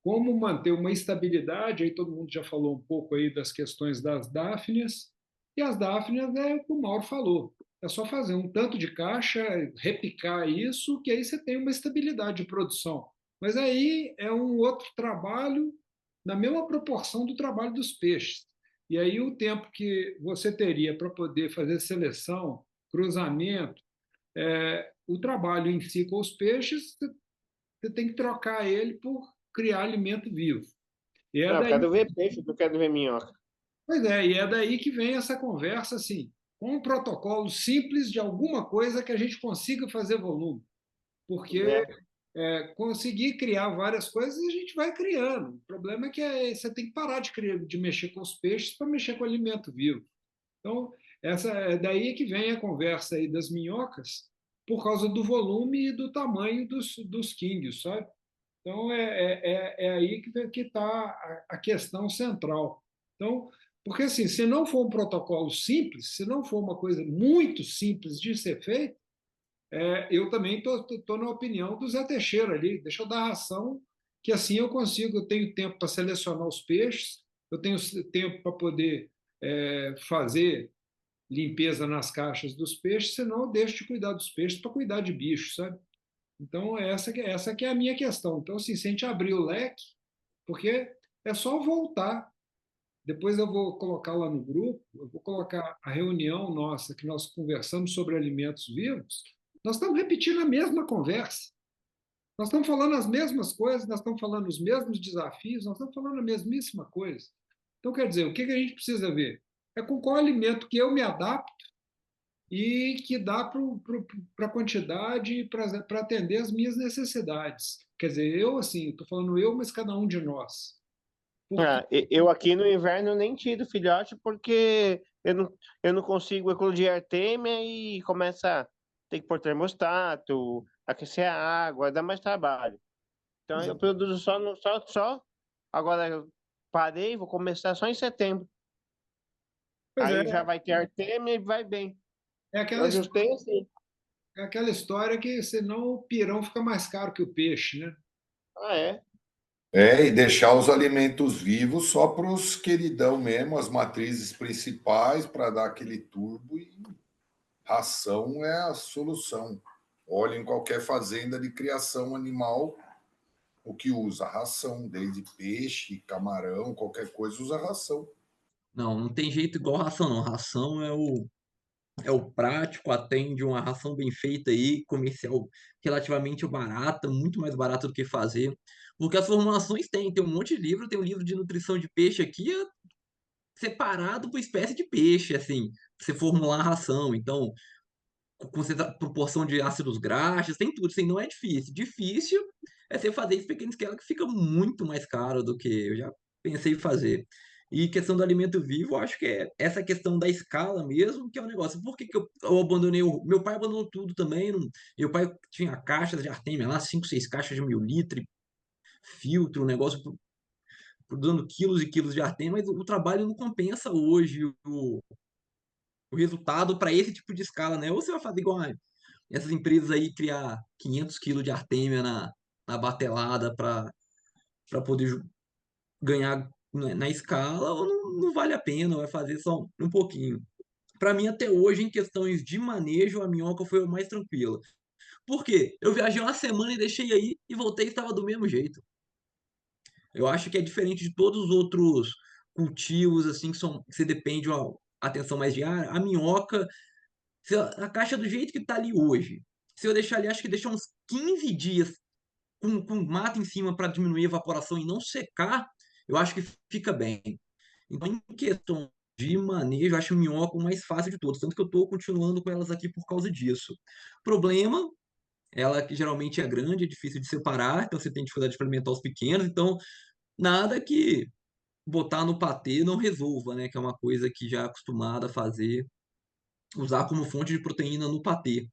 como manter uma estabilidade, aí todo mundo já falou um pouco aí das questões das dáfnias, e as dáfnias é o que o Mauro falou, é só fazer um tanto de caixa, repicar isso, que aí você tem uma estabilidade de produção. Mas aí é um outro trabalho na mesma proporção do trabalho dos peixes. E aí o tempo que você teria para poder fazer seleção, cruzamento, o trabalho em si com os peixes, você tem que trocar ele por criar alimento vivo. E Não, eu daí, quero ver peixe, não quero ver minhoca. pois é, e é daí que vem essa conversa assim, com um protocolo simples de alguma coisa que a gente consiga fazer volume. Porque É. conseguir criar várias coisas, a gente vai criando. O problema é que você tem que parar de mexer com os peixes para mexer com o alimento vivo. Então, é daí que vem a conversa aí das minhocas, por causa do volume e do tamanho dos quingues, sabe? Então, aí que está a questão central. Então, porque assim, se não for um protocolo simples, se não for uma coisa muito simples de ser feita, eu também estou na opinião do Zé Teixeira ali. Deixa eu dar ração, que assim eu tenho tempo para selecionar os peixes, eu tenho tempo para poder fazer limpeza nas caixas dos peixes, senão eu deixo de cuidar dos peixes para cuidar de bichos, sabe? Então, essa que é a minha questão. Então, assim, se a gente abrir o leque, porque é só voltar. Depois eu vou colocar lá no grupo, eu vou colocar a reunião nossa, que nós conversamos sobre alimentos vivos, nós estamos repetindo a mesma conversa. Nós estamos falando as mesmas coisas, nós estamos falando os mesmos desafios, nós estamos falando a mesmíssima coisa. Então, quer dizer, o que a gente precisa ver? É com qual alimento que eu me adapto e que dá para a quantidade e para atender as minhas necessidades. Quer dizer, eu, assim, estou falando eu, mas cada um de nós. Porque, Eu aqui no inverno nem tiro filhote porque eu não consigo eclodir artêmia e começa a ter que pôr termostato, aquecer a água, dá mais trabalho. Então eu produzo só. Agora eu parei, vou começar só em setembro. Pois é, Aí já vai ter Artemia e vai bem. é Eu aquela, ajustei assim. é aquela história que senão o pirão fica mais caro que o peixe, né? Ah, é? É, e deixar os alimentos vivos só para os queridão mesmo, as matrizes principais, para dar aquele turbo, e ração é a solução. Olha, em qualquer fazenda de criação animal, o que usa? Ração, desde peixe, camarão, qualquer coisa usa ração. Não tem jeito igual ração, não. Ração é o prático, atende uma ração bem feita aí, comercial relativamente barata, muito mais barata do que fazer. Porque as formulações tem um monte de livro, tem um livro de nutrição de peixe aqui, separado por espécie de peixe, assim, pra você formular a ração. Então, proporção de ácidos graxos, tem tudo, assim, não é difícil. Difícil é você fazer isso em pequena escala, que fica muito mais caro do que eu já pensei em fazer. E questão do alimento vivo, eu acho que é essa questão da escala mesmo, que é o negócio. Por que que eu abandonei? Meu pai abandonou tudo também. Meu pai tinha caixas de Artemia lá, 5, 6 caixas de 1.000 litros, filtro, um negócio dando quilos e quilos de Artemia, mas o trabalho não compensa hoje o resultado para esse tipo de escala, né? Ou você vai fazer igual essas empresas aí, criar 500 quilos de Artemia na batelada para poder ganhar na escala, ou não vale a pena, vai fazer só um pouquinho. Para mim, até hoje, em questões de manejo, a minhoca foi a mais tranquila. Por quê? Eu viajei uma semana e deixei aí e voltei e estava do mesmo jeito. Eu acho que é diferente de todos os outros cultivos, assim, que você depende de uma atenção mais diária. A minhoca, a caixa do jeito que tá ali hoje, se eu deixar ali, acho que deixar uns 15 dias com mata em cima para diminuir a evaporação e não secar, eu acho que fica bem. Então, em questão de manejo, eu acho a minhoca o mais fácil de todos, tanto que eu estou continuando com elas aqui por causa disso. Problema, ela que geralmente é grande, é difícil de separar, então você tem dificuldade de alimentar os pequenos, então nada que botar no patê não resolva, né? Que é uma coisa que já é acostumada a fazer, usar como fonte de proteína no patê,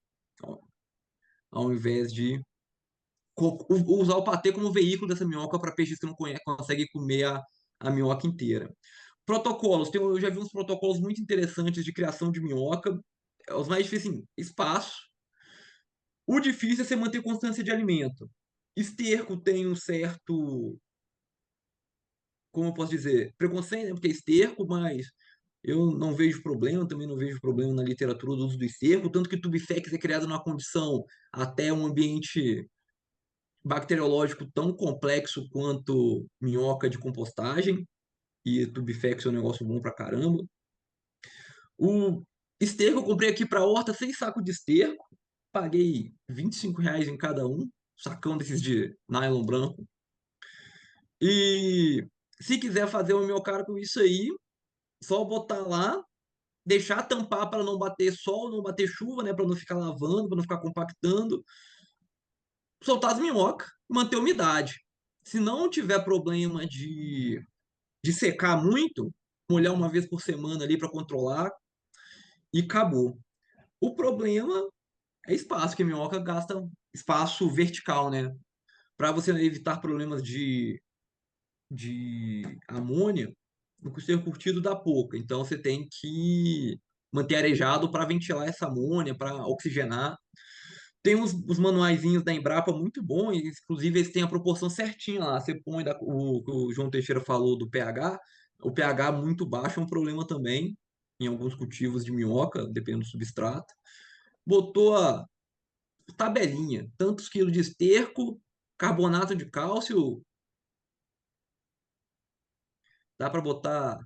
ao invés de usar o patê como veículo dessa minhoca para peixes que não conseguem comer a minhoca inteira. Protocolos, eu já vi uns protocolos muito interessantes de criação de minhoca. Os mais difíceis, assim, espaço. O difícil é você manter constância de alimento. Esterco tem um certo, como eu posso dizer, preconceito, né? Porque é esterco, mas eu não vejo problema, também não vejo problema na literatura do uso do esterco, tanto que Tubifex é criado numa condição até um ambiente bacteriológico tão complexo quanto minhoca de compostagem, e Tubifex é um negócio bom pra caramba. O esterco eu comprei aqui pra horta, 6 sacos de esterco, paguei R$ 25 em cada um, sacão desses de nylon branco. E se quiser fazer o meu cara com isso aí, só botar lá, deixar tampar para não bater sol, não bater chuva, né, para não ficar lavando, para não ficar compactando, soltar as minhocas, manter a umidade. Se não tiver problema de secar muito, molhar uma vez por semana ali para controlar e acabou. O problema é espaço, que a minhoca gasta espaço vertical, né? Para você evitar problemas de amônia, o ser curtido dá pouco. Então você tem que manter arejado para ventilar essa amônia, para oxigenar. Tem os manuaizinhos da Embrapa muito bons, inclusive eles têm a proporção certinha lá. Você põe o João Teixeira falou do pH, o pH muito baixo é um problema também em alguns cultivos de minhoca, dependendo do substrato. Botou a tabelinha, tantos quilos de esterco, carbonato de cálcio, dá para botar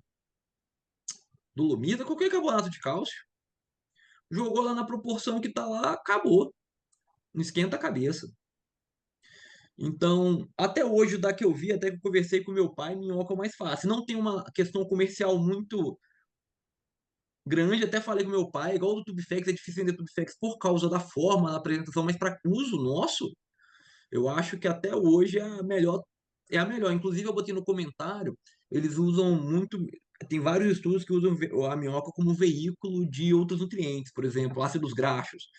dolomita, qualquer carbonato de cálcio. Jogou lá na proporção que tá lá, acabou. Não esquenta a cabeça. Então, até hoje, da que eu vi, até que eu conversei com meu pai, minhoca é o mais fácil. Não tem uma questão comercial muito grande, até falei com meu pai, igual do Tubifex, é difícil vender Tubifex por causa da forma, da apresentação, mas para uso nosso, eu acho que até hoje é a melhor. Inclusive, eu botei no comentário, eles usam muito, tem vários estudos que usam a minhoca como veículo de outros nutrientes, por exemplo, ácidos graxos.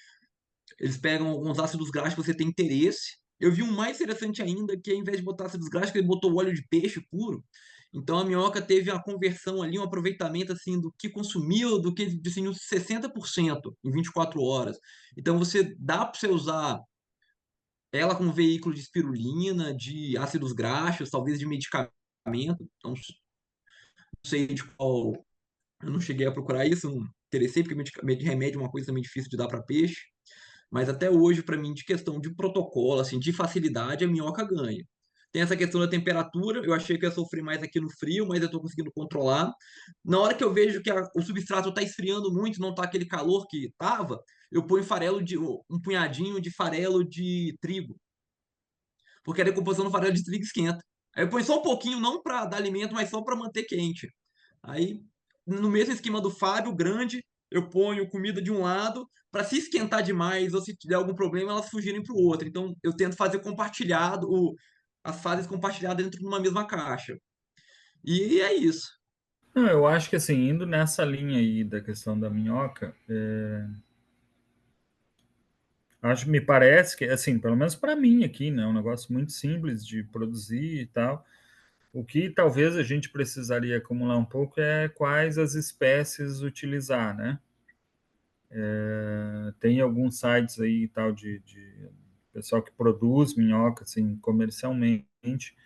Eles pegam alguns ácidos graxos que você tem interesse, Eu vi um mais interessante ainda, que ao invés de botar ácidos graxos, ele botou óleo de peixe puro. Então a minhoca teve uma conversão ali, um aproveitamento assim do que consumiu, do que assim, uns 60% em 24 horas. Então você dá para você usar ela como veículo de espirulina, de ácidos graxos, talvez de medicamento. Não sei de qual, eu não cheguei a procurar isso, não interessei, porque remédio é uma coisa também difícil de dar para peixe. Mas até hoje, para mim, de questão de protocolo, assim, de facilidade, a minhoca ganha. Tem essa questão da temperatura, eu achei que eu ia sofrer mais aqui no frio, mas eu estou conseguindo controlar. Na hora que eu vejo que o substrato está esfriando muito, não está aquele calor que estava, eu ponho um punhadinho de farelo de trigo, porque a decomposição do farelo de trigo esquenta. Aí eu ponho só um pouquinho, não para dar alimento, mas só para manter quente. Aí, no mesmo esquema do Fábio, grande, eu ponho comida de um lado, para se esquentar demais ou se tiver algum problema, elas fugirem para o outro. Então, eu tento fazer compartilhado, as fases compartilhadas dentro de uma mesma caixa. E é isso. Não, eu acho que assim, indo nessa linha aí da questão da minhoca, me parece que, assim, pelo menos para mim aqui, né, é um negócio muito simples de produzir e tal. O que talvez a gente precisaria acumular um pouco é quais as espécies utilizar, né? Tem alguns sites aí e tal de pessoal que produz minhoca assim comercialmente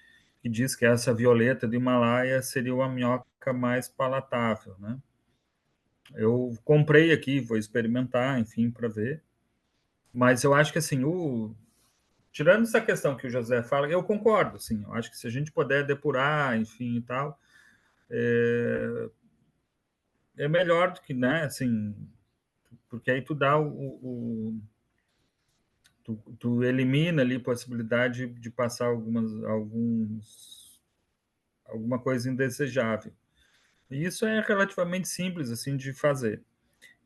que diz que essa violeta do Himalaia seria uma minhoca mais palatável, né? Eu comprei aqui, vou experimentar, enfim, para ver. Mas eu acho que assim, tirando essa questão que o José fala, eu concordo, assim, eu acho que se a gente puder depurar, enfim, e tal, é melhor do que, né, assim, porque aí tu dá tu elimina ali a possibilidade de passar alguma coisa indesejável. E isso é relativamente simples assim de fazer.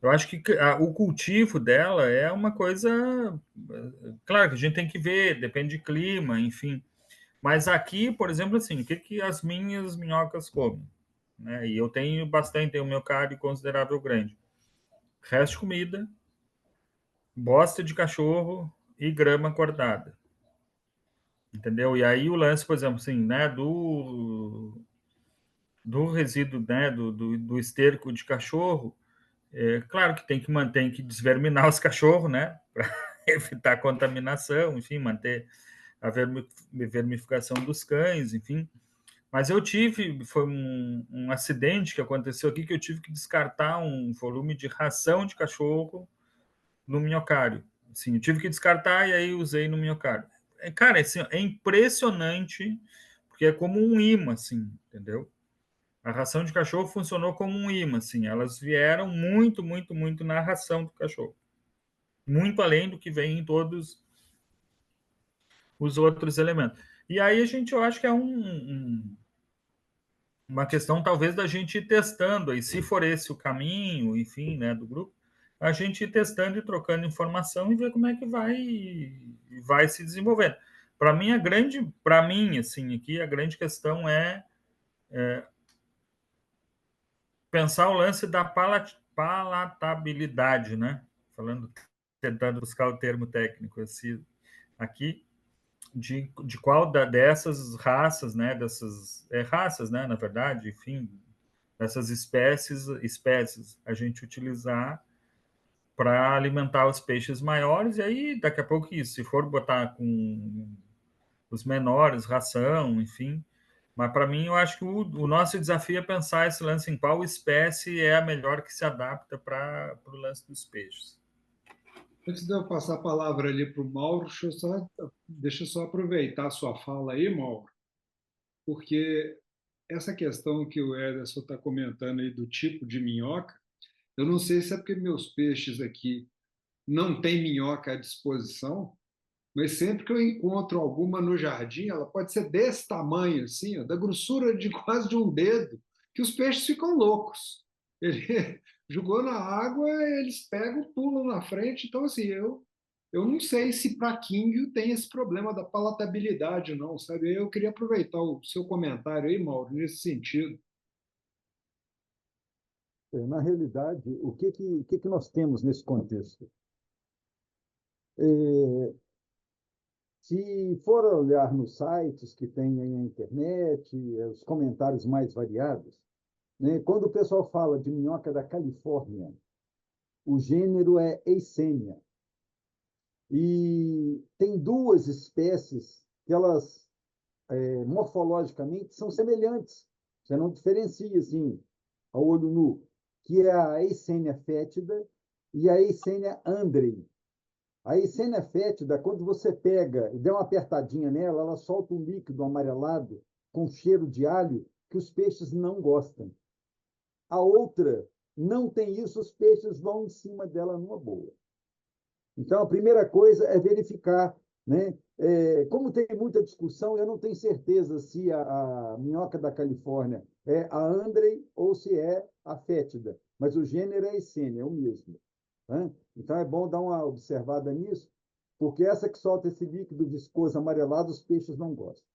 Eu acho que o cultivo dela é uma coisa, claro que a gente tem que ver, depende de clima, enfim. Mas aqui, por exemplo, assim, o que que as minhas minhocas comem, né? E eu tenho bastante, tenho um miocárdio considerável grande. Resto de comida, bosta de cachorro e grama cortada. Entendeu? E aí o lance, por exemplo, assim, né, do resíduo, né, do esterco de cachorro, claro que tem que manter, que desverminar os cachorros, né, para evitar contaminação, enfim, manter a vermificação dos cães, enfim. Mas foi um acidente que aconteceu aqui que eu tive que descartar um volume de ração de cachorro no minhocário. Assim, eu tive que descartar e aí usei no minhocário. Cara, assim, é impressionante, porque é como um imã, assim, entendeu? A ração de cachorro funcionou como um imã, assim. Elas vieram muito, muito, muito na ração do cachorro. Muito além do que vem em todos os outros elementos. E aí eu acho que é uma questão talvez da gente ir testando aí, se for esse o caminho, enfim, né, do grupo, a gente ir testando e trocando informação e ver como é que vai se desenvolvendo. Para mim, assim, aqui a grande questão é pensar o lance da palatabilidade, né? Tentando buscar o termo técnico aqui, de qual dessas raças, né? Dessas raças, né? Na verdade, enfim, dessas espécies a gente utilizar para alimentar os peixes maiores, e aí daqui a pouco isso, se for botar com os menores, ração, enfim. Mas para mim, eu acho que o nosso desafio é pensar esse lance em qual espécie é a melhor que se adapta para o lance dos peixes. Antes de eu passar a palavra ali para o Mauro, deixa eu só aproveitar a sua fala aí, Mauro, porque essa questão que o Ederson está comentando aí do tipo de minhoca, eu não sei se é porque meus peixes aqui não têm minhoca à disposição, mas sempre que eu encontro alguma no jardim, ela pode ser desse tamanho, assim, ó, da grossura de quase de um dedo, que os peixes ficam loucos. Ele jogou na água, eles pegam, pulam na frente. Então, assim, eu não sei se para King tem esse problema da palatabilidade, não, sabe? Eu queria aproveitar o seu comentário aí, Mauro, nesse sentido. Na realidade, o que que nós temos nesse contexto? Se for olhar nos sites que tem aí na internet, os comentários mais variados, né, quando o pessoal fala de minhoca da Califórnia, o gênero é Eisenia. E tem duas espécies que elas, morfologicamente, são semelhantes. Você não diferencia, assim, ao olho nu, que é a Eisenia fétida e a Eisenia andrei. A Eisenia fétida, quando você pega e der uma apertadinha nela, ela solta um líquido amarelado com cheiro de alho que os peixes não gostam. A outra não tem isso, os peixes vão em cima dela numa boa. Então, a primeira coisa é verificar, né? Como tem muita discussão, eu não tenho certeza se a minhoca da Califórnia é a Andrei ou se é a fétida, mas o gênero é Eisenia, é o mesmo. Né? Então, é bom dar uma observada nisso, porque essa que solta esse líquido viscoso amarelado, os peixes não gostam.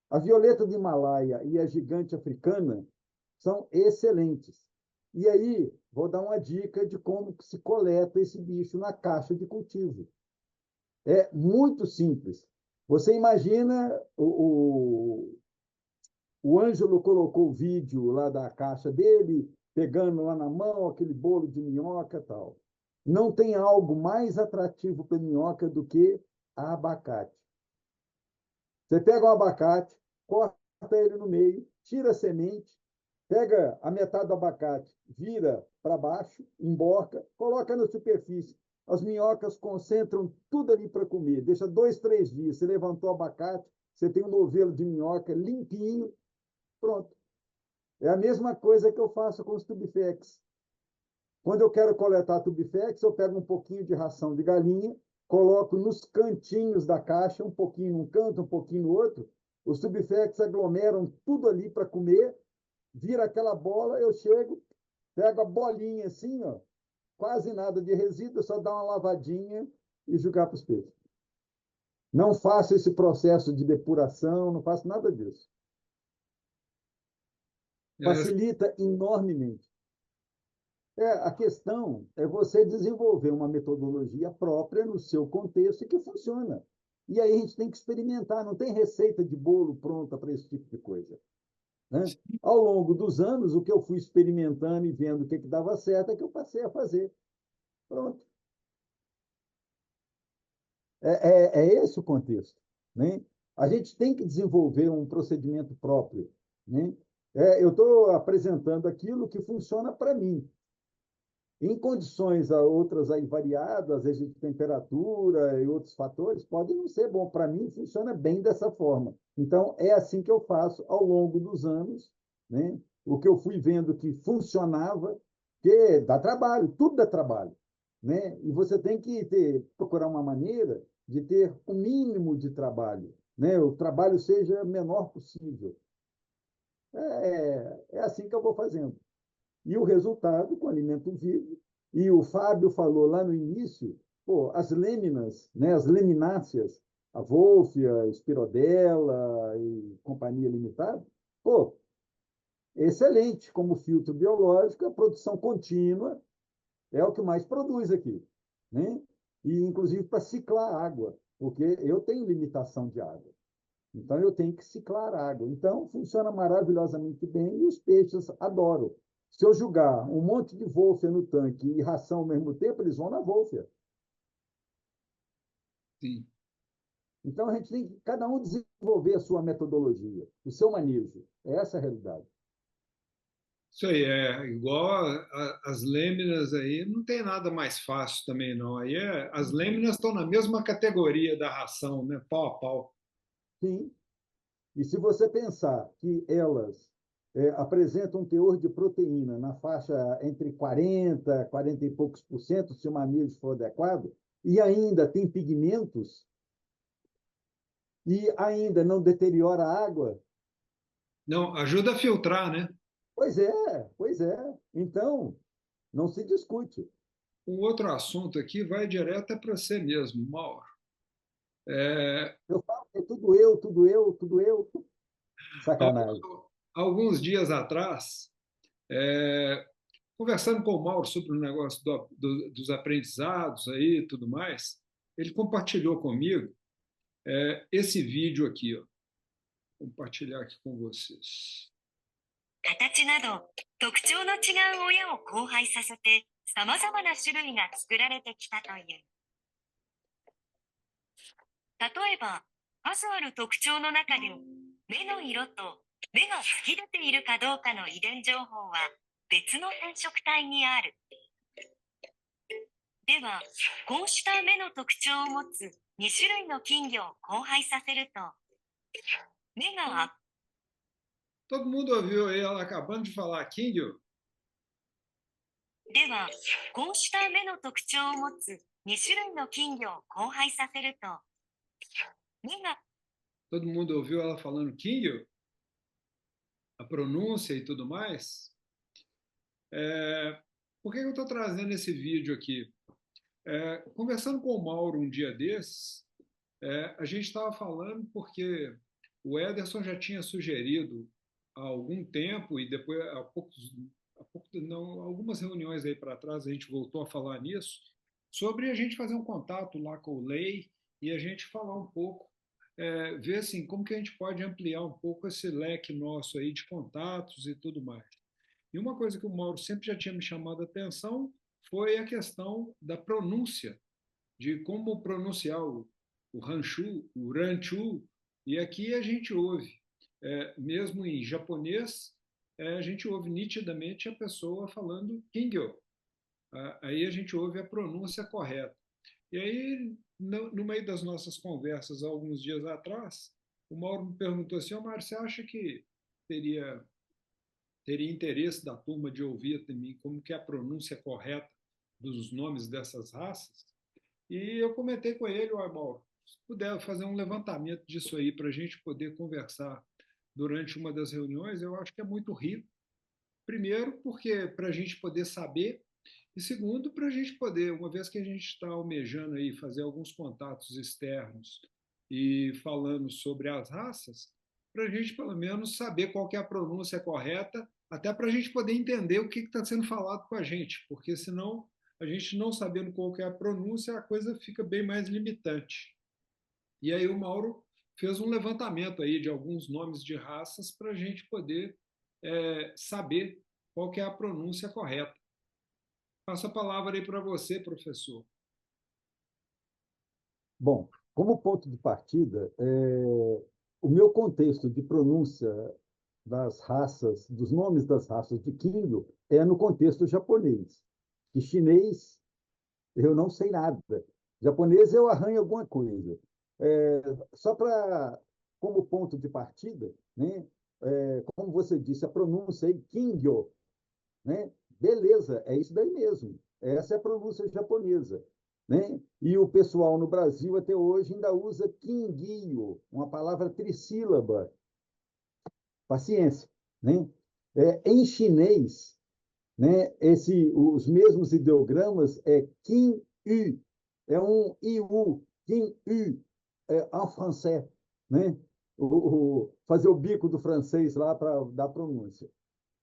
A violeta do Himalaia e a gigante africana são excelentes. E aí, vou dar uma dica de como se coleta esse bicho na caixa de cultivo. É muito simples. Você imagina, o Ângelo colocou o vídeo lá da caixa dele, pegando lá na mão aquele bolo de minhoca e tal. Não tem algo mais atrativo para minhoca do que abacate. Você pega um abacate, corta ele no meio, tira a semente, pega a metade do abacate, vira para baixo, emborca, coloca na superfície. As minhocas concentram tudo ali para comer. Deixa 2, 3 dias. Você levantou o abacate, você tem um novelo de minhoca limpinho, pronto. É a mesma coisa que eu faço com os tubifex. Quando eu quero coletar tubifex, eu pego um pouquinho de ração de galinha, coloco nos cantinhos da caixa, um pouquinho num canto, um pouquinho no outro. Os tubifex aglomeram tudo ali para comer, vira aquela bola, eu chego, pego a bolinha assim, ó, quase nada de resíduo, só dar uma lavadinha e jogar para os peixes. Não faço esse processo de depuração, não faço nada disso. Facilita enormemente. A questão é você desenvolver uma metodologia própria no seu contexto e que funciona. E aí a gente tem que experimentar, não tem receita de bolo pronta para esse tipo de coisa. Né? Ao longo dos anos, o que eu fui experimentando e vendo o que dava certo é que eu passei a fazer. Pronto. É esse o contexto. Né? A gente tem que desenvolver um procedimento próprio. Né? Eu estou apresentando aquilo que funciona para mim. Em condições outras aí variadas, às vezes de temperatura e outros fatores, pode não ser bom. Para mim, funciona bem dessa forma. Então, é assim que eu faço ao longo dos anos. Né? O que eu fui vendo que funcionava, que dá trabalho, tudo dá trabalho. Né? E você tem que procurar uma maneira de ter o mínimo de trabalho. Né? O trabalho seja menor possível. É assim que eu vou fazendo. E o resultado com alimento vivo. E o Fábio falou lá no início, pô, as lêminas, né, as lemináceas, a Wolffia, Spirodella e Companhia Limitada, pô, excelente como filtro biológico, a produção contínua é o que mais produz aqui. Né? E, inclusive, para ciclar a água, porque eu tenho limitação de água. Então, eu tenho que ciclar a água. Então, funciona maravilhosamente bem e os peixes adoram. Se eu jogar um monte de Wolffia no tanque e ração ao mesmo tempo, eles vão na Wolffia. Sim. Então, a gente tem que cada um desenvolver a sua metodologia, o seu manejo. Essa é a realidade. Isso aí, é igual as lâminas aí, não tem nada mais fácil também, não. Aí as lâminas estão na mesma categoria da ração, né? Pau a pau. Sim. E se você pensar que elas apresentam um teor de proteína na faixa entre 40, 40 e poucos por cento, se o manejo for adequado, e ainda tem pigmentos, e ainda não deteriora a água. Não, ajuda a filtrar, né? Pois é, pois é. Então, não se discute. Um outro assunto aqui vai direto para você mesmo, Mauro. Eu falo que é tudo eu, tudo eu, tudo eu. Sacanagem. Alguns dias atrás, conversando com o Mauro sobre o negócio dos aprendizados aí e tudo mais, ele compartilhou comigo Esse vídeo aqui, ó, vou compartilhar aqui com vocês. 形など特徴の違う親を交配させて様々な種類が作られてきたという。例えば、数ある特徴の中で目の色と目が突き出ているかどうかの遺伝情報は別の染色体にある。では、こうした目の特徴を持つ2種類の金魚を交配させると、目が Todo mundo ouviu aí ela acabando de falar Kingo? では、こうした目の特徴を持つ2種類の金魚を交配させると、目が Todo mundo ouviu ela falando Kingo? A pronúncia e tudo mais? Por que eu estou trazendo esse vídeo aqui? Conversando com o Mauro um dia desses, a gente estava falando porque o Ederson já tinha sugerido há algum tempo, e depois, algumas reuniões aí para trás, a gente voltou a falar nisso, sobre a gente fazer um contato lá com o Lei e a gente falar um pouco, ver assim, como que a gente pode ampliar um pouco esse leque nosso aí de contatos e tudo mais. E uma coisa que o Mauro sempre já tinha me chamado a atenção foi a questão da pronúncia, de como pronunciar o Ranchu, o Ranchu, e aqui a gente ouve, mesmo em japonês, a gente ouve nitidamente a pessoa falando Kingyo. Aí a gente ouve a pronúncia correta. E aí, no meio das nossas conversas, alguns dias atrás, o Mauro me perguntou assim, Mário, você acha que teria interesse da turma de ouvir também como que é a pronúncia correta dos nomes dessas raças? E eu comentei com ele, Mauro, se puder fazer um levantamento disso aí para a gente poder conversar durante uma das reuniões, eu acho que é muito rico. Primeiro, porque para a gente poder saber, e segundo, para a gente poder, uma vez que a gente está almejando aí fazer alguns contatos externos e falando sobre as raças, para a gente pelo menos saber qual que é a pronúncia correta, até para a gente poder entender o que está sendo falado com a gente, porque senão a gente não sabendo qual que é a pronúncia, a coisa fica bem mais limitante. E aí o Mauro fez um levantamento aí de alguns nomes de raças para a gente poder saber qual que é a pronúncia correta. Passo a palavra aí para você, professor. Bom, como ponto de partida, o meu contexto de pronúncia das raças, dos nomes das raças de Kingyo, é no contexto japonês. De chinês, eu não sei nada. Japonês, eu arranho alguma coisa. Só para, como ponto de partida, né? Como você disse, a pronúncia aí, Kingyo, né? Beleza, é isso daí mesmo. Essa é a pronúncia japonesa, né? E o pessoal no Brasil até hoje ainda usa Kingyo, uma palavra trissílaba. Paciência, né? Em chinês, né? Os mesmos ideogramas é Qin-yu, é um iu, Qin-yu, en français, né? Fazer o bico do francês lá para dar pronúncia.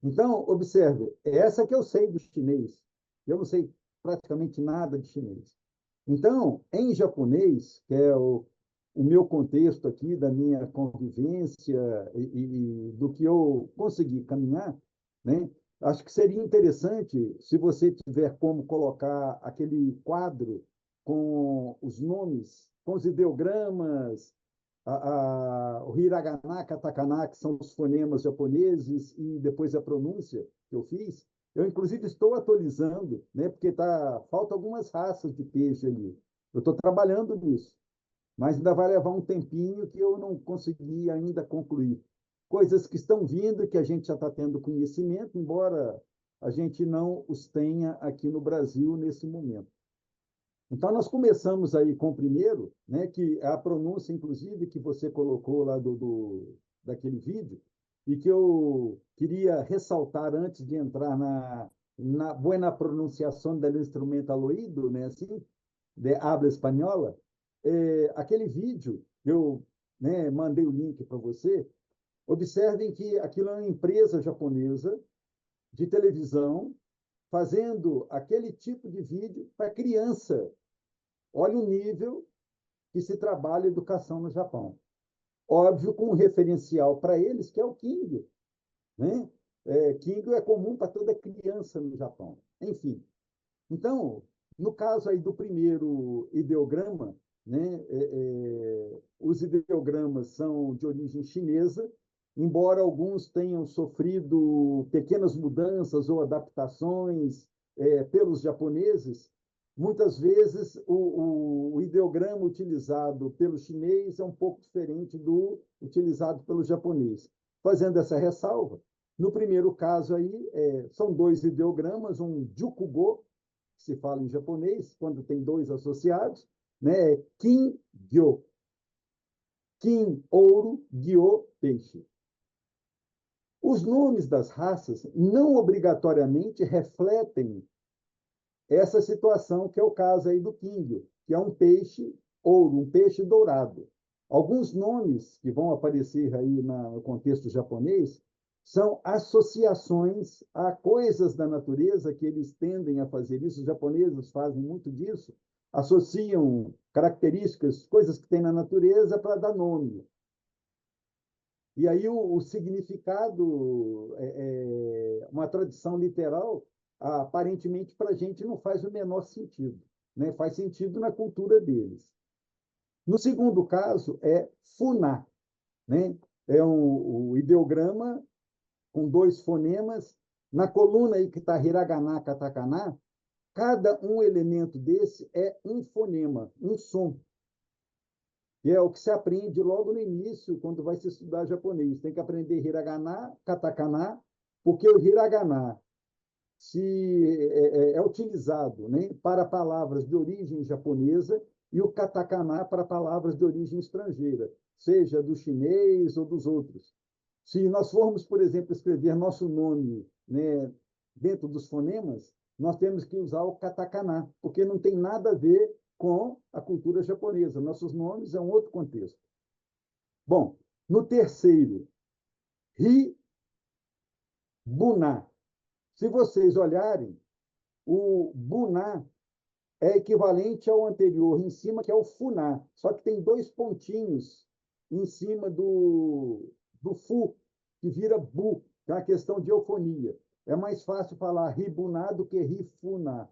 Então, observe, essa que eu sei do chinês. Eu não sei praticamente nada de chinês. Então, em japonês, que é o meu contexto aqui, da minha convivência e do que eu consegui caminhar, né? Acho que seria interessante, se você tiver como colocar aquele quadro com os nomes, com os ideogramas, o hiragana, katakana, que são os fonemas japoneses, e depois a pronúncia que eu fiz. Eu, inclusive, estou atualizando, né, porque falta algumas raças de peixe ali. Eu estou trabalhando nisso, mas ainda vai levar um tempinho que eu não consegui ainda concluir. Coisas que estão vindo, que a gente já está tendo conhecimento, embora a gente não os tenha aqui no Brasil nesse momento. Então, nós começamos aí com o primeiro, né, que é a pronúncia, inclusive, que você colocou lá daquele vídeo, e que eu queria ressaltar antes de entrar na buena pronunciação do instrumento al oído, né, assim, de habla espanhola. Aquele vídeo, eu, né, mandei o link para você. Observem que aquilo é uma empresa japonesa de televisão fazendo aquele tipo de vídeo para criança. Olha o nível que se trabalha educação no Japão. Óbvio, com um referencial para eles, que é o Kingyo, né? Kingyo é comum para toda criança no Japão. Enfim, então, no caso aí do primeiro ideograma, né, os ideogramas são de origem chinesa, embora alguns tenham sofrido pequenas mudanças ou adaptações pelos japoneses, muitas vezes o ideograma utilizado pelo chinês é um pouco diferente do utilizado pelo japonês. Fazendo essa ressalva, no primeiro caso aí, são dois ideogramas, um jukugo, que se fala em japonês, quando tem dois associados, né? Kin, gyo. Kin, ouro, gyo, peixe. Os nomes das raças não obrigatoriamente refletem essa situação, que é o caso aí do Kingyo, que é um peixe ouro, um peixe dourado. Alguns nomes que vão aparecer aí no contexto japonês são associações a coisas da natureza, que eles tendem a fazer isso, os japoneses fazem muito disso, associam características, coisas que tem na natureza para dar nome. E aí o significado, uma tradição literal, aparentemente para a gente não faz o menor sentido, né? Faz sentido na cultura deles. No segundo caso é funá, né? É o ideograma com dois fonemas. Na coluna aí que está hiragana, katakana, cada um elemento desse é um fonema, um som. E é o que se aprende logo no início, quando vai se estudar japonês. Tem que aprender hiragana, katakana, porque o hiragana é utilizado, né, para palavras de origem japonesa e o katakana para palavras de origem estrangeira, seja do chinês ou dos outros. Se nós formos, por exemplo, escrever nosso nome, né, dentro dos fonemas, nós temos que usar o katakana, porque não tem nada a ver com a cultura japonesa. Nossos nomes é um outro contexto. Bom, no terceiro, Ri-Buná. Se vocês olharem, o Buná é equivalente ao anterior em cima, que é o Funá, só que tem dois pontinhos em cima do Fu, que vira Bu, que é uma questão de eufonia. É mais fácil falar Ribuná do que Rifuná.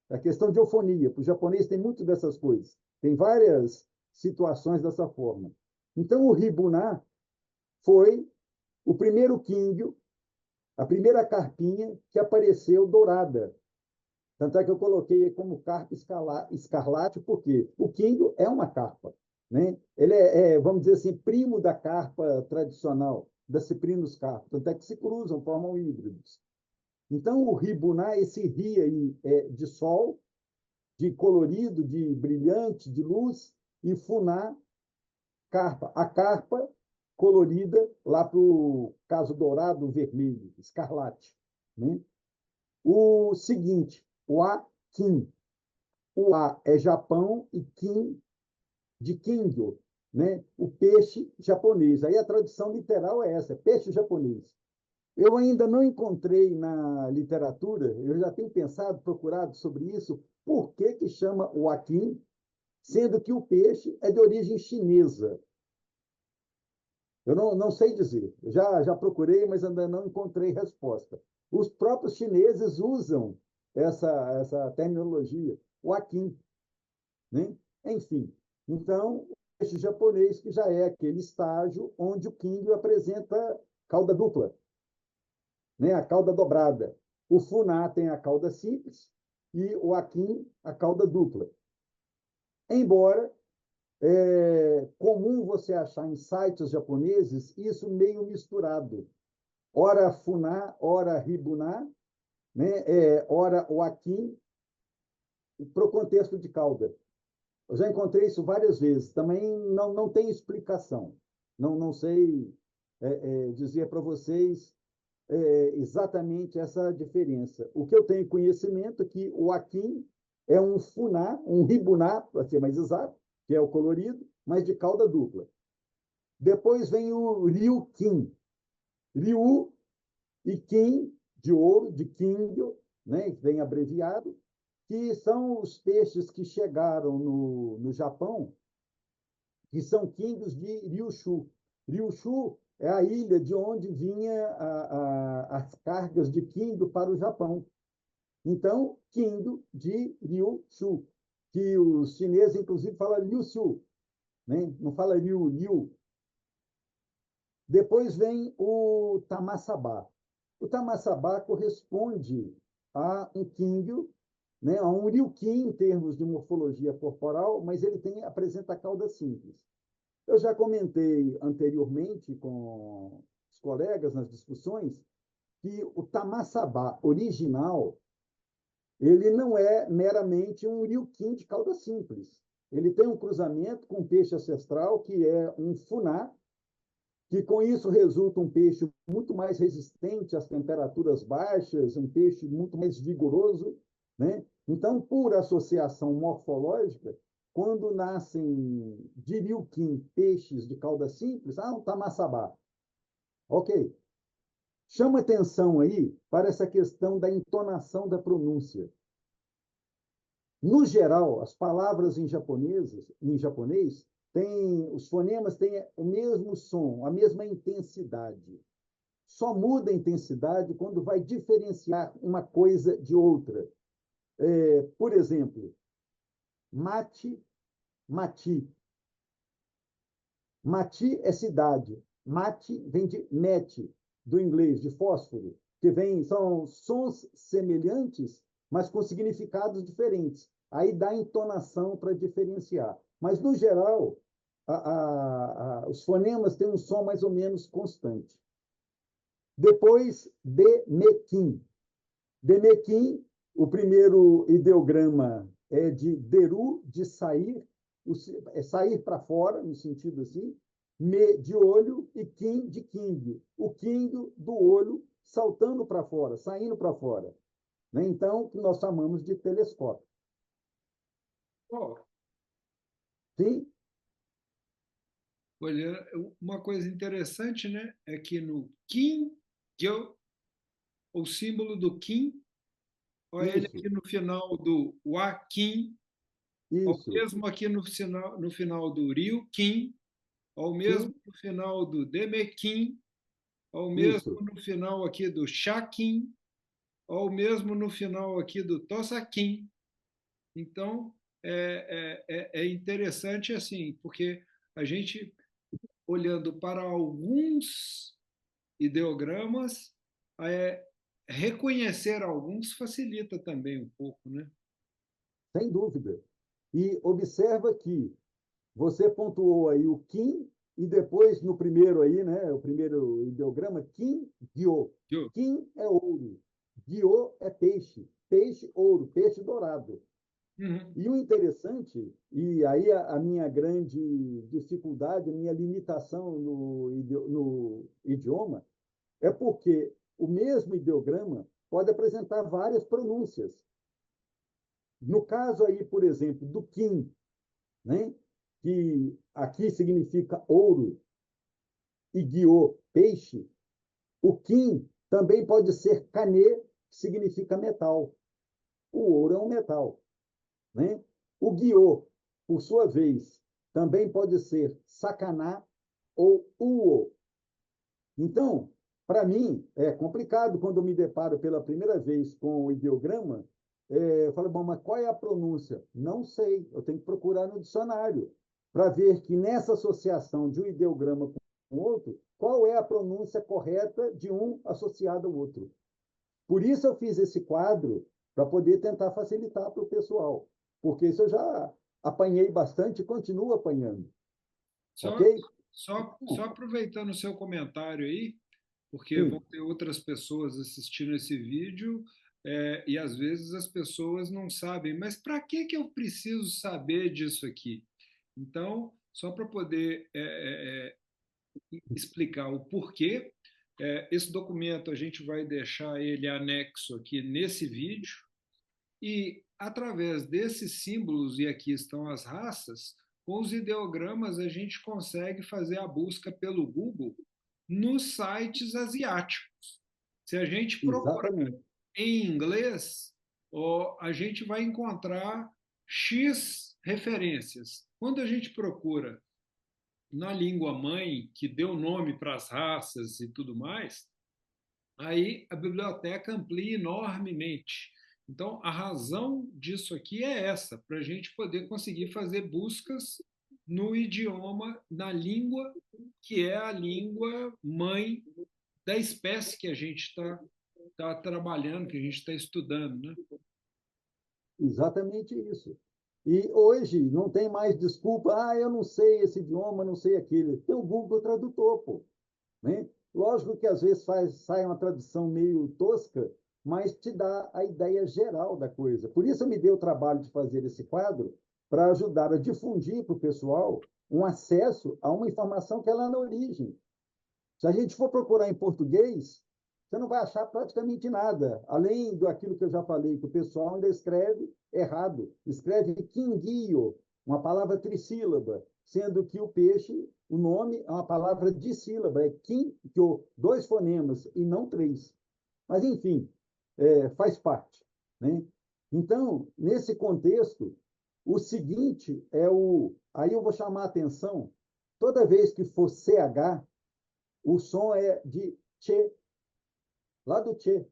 É questão de eufonia. Para o japonês tem muito dessas coisas. Tem várias situações dessa forma. Então, o Ribuná foi o primeiro Kingyo, a primeira carpinha que apareceu dourada. Tanto é que eu coloquei como carpa escarlate, porque o Kingyo é uma carpa, né? Ele vamos dizer assim, primo da carpa tradicional, da Cyprinus carpa. Tanto é que se cruzam, formam híbridos. Então, o Ribuná, esse ri aí de sol, de colorido, de brilhante, de luz, e Funá, carpa. A carpa colorida lá para o caso dourado, vermelho, escarlate, né? O seguinte, o A-Kim. O A é Japão e Kim de Kingyo, né? O peixe japonês. Aí a tradução literal é essa, peixe japonês. Eu ainda não encontrei na literatura, eu já tenho pensado, procurado sobre isso, por que chama o Akin, sendo que o peixe é de origem chinesa. Eu não sei dizer, já procurei, mas ainda não encontrei resposta. Os próprios chineses usam essa terminologia, o Akin, né? Enfim, então, o peixe japonês, que já é aquele estágio onde o Kingyo apresenta cauda dupla, né? A cauda dobrada. O Funá tem a cauda simples e o Akin a cauda dupla. Embora comum você achar em sites japoneses isso meio misturado. Ora Funá, ora Ribuná, né? Ora o Akin, para o contexto de cauda. Eu já encontrei isso várias vezes. Também não tem explicação. Não sei dizer para vocês exatamente essa diferença. O que eu tenho conhecimento é que o Akin é um Funá, um Ribuná, para ser mais exato, que é o colorido, mas de cauda dupla. Depois vem o Ryukin. Ryu e Kin, de ouro, de Kingyo, né, que vem abreviado, que são os peixes que chegaram no Japão que são quindos de Ryushu. Ryushu é a ilha de onde vinha as cargas de quindo para o Japão. Então, quindo de Ryushu, que os chineses, inclusive, falam Ryushu, né? Não fala Ryu. Depois vem o Tamassabá. O Tamassabá corresponde a um quindo, né, a um ryukin em termos de morfologia corporal, mas ele apresenta a cauda simples. Eu já comentei anteriormente com os colegas nas discussões que o Tamassabá original ele não é meramente um ryukin de cauda simples. Ele tem um cruzamento com um peixe ancestral, que é um funá, que com isso resulta um peixe muito mais resistente às temperaturas baixas, um peixe muito mais vigoroso, né? Então, por associação morfológica, quando nascem de ryukin peixes de cauda simples, um tamassabá. Ok. Chama atenção aí para essa questão da entonação da pronúncia. No geral, as palavras em japonês os fonemas têm o mesmo som, a mesma intensidade. Só muda a intensidade quando vai diferenciar uma coisa de outra. Por exemplo, mate, mati. Mati é cidade. Mate vem de mete, do inglês, de fósforo, são sons semelhantes, mas com significados diferentes. Aí dá entonação para diferenciar. Mas, no geral, os fonemas têm um som mais ou menos constante. Depois, Demequim. Demequim, o primeiro ideograma é de deru, de sair, é sair para fora, no sentido assim, me, de olho, e kim, de king. O king do olho saltando para fora, saindo para fora. Né? Então, o que nós chamamos de telescópio. Oh, Sim? olha, uma coisa interessante, né, é que no Kim, o símbolo do Kim, olha ele Isso, aqui no final do Wakim, ou isso. mesmo aqui no final do Ryukin, ou mesmo Sim, no final do Demekin, ou mesmo isso. no final aqui do Shakin, ou mesmo no final aqui do Tosakin. Então, é interessante assim, porque a gente, olhando para alguns ideogramas, reconhecer alguns facilita também um pouco, né? Sem dúvida. E observa que você pontuou aí o Kim e depois no primeiro aí, né, o primeiro ideograma, Kim, Gyo. Viu? Kim é ouro, Gyo é peixe, peixe ouro, peixe dourado. Uhum. E o interessante, e aí a minha grande dificuldade, a minha limitação no idioma, é porque o mesmo ideograma pode apresentar várias pronúncias. No caso aí, por exemplo, do Kim, né? Que aqui significa ouro, e guiô, peixe, o Kim também pode ser canê, que significa metal. O ouro é um metal. Né? O guiô, por sua vez, também pode ser sacaná ou uo. Então, para mim, é complicado quando eu me deparo pela primeira vez com o ideograma. Eu falo, bom, mas qual é a pronúncia? Não sei, eu tenho que procurar no dicionário para ver que nessa associação de um ideograma com outro, qual é a pronúncia correta de um associado ao outro. Por isso eu fiz esse quadro, para poder tentar facilitar para o pessoal, porque isso eu já apanhei bastante e continuo apanhando. Só, Ok? só aproveitando o seu comentário aí, porque vão Sim, ter outras pessoas assistindo esse vídeo, e às vezes as pessoas não sabem, mas para que eu preciso saber disso aqui? Então, só para poder explicar o porquê, esse documento a gente vai deixar ele anexo aqui nesse vídeo, e através desses símbolos, e aqui estão as raças, com os ideogramas a gente consegue fazer a busca pelo Google nos sites asiáticos. Se a gente procurar exatamente. em inglês, a gente vai encontrar X referências. Quando a gente procura na língua mãe, que deu nome para as raças e tudo mais, aí a biblioteca amplia enormemente. Então, a razão disso aqui é essa, para a gente poder conseguir fazer buscas no idioma, na língua que é a língua mãe da espécie que a gente está trabalhando, que a gente está estudando, né? Exatamente isso. E hoje não tem mais desculpa, eu não sei esse idioma, não sei aquele. Tem o Google Tradutor, pô, né? Lógico que às vezes sai uma tradução meio tosca, mas te dá a ideia geral da coisa. Por isso eu me dei o trabalho de fazer esse quadro, para ajudar a difundir para o pessoal um acesso a uma informação que é lá na origem. Se a gente for procurar em português, você não vai achar praticamente nada, além do aquilo que eu já falei, que o pessoal ainda escreve errado. Escreve quinguio, uma palavra trissílaba, sendo que o peixe, o nome é uma palavra dissílaba, é quinguio, 2 fonemas e não 3. Mas, enfim, faz parte, né? Então, nesse contexto, o seguinte é o... Aí eu vou chamar a atenção, toda vez que for CH, o som é de Che, lá do Che,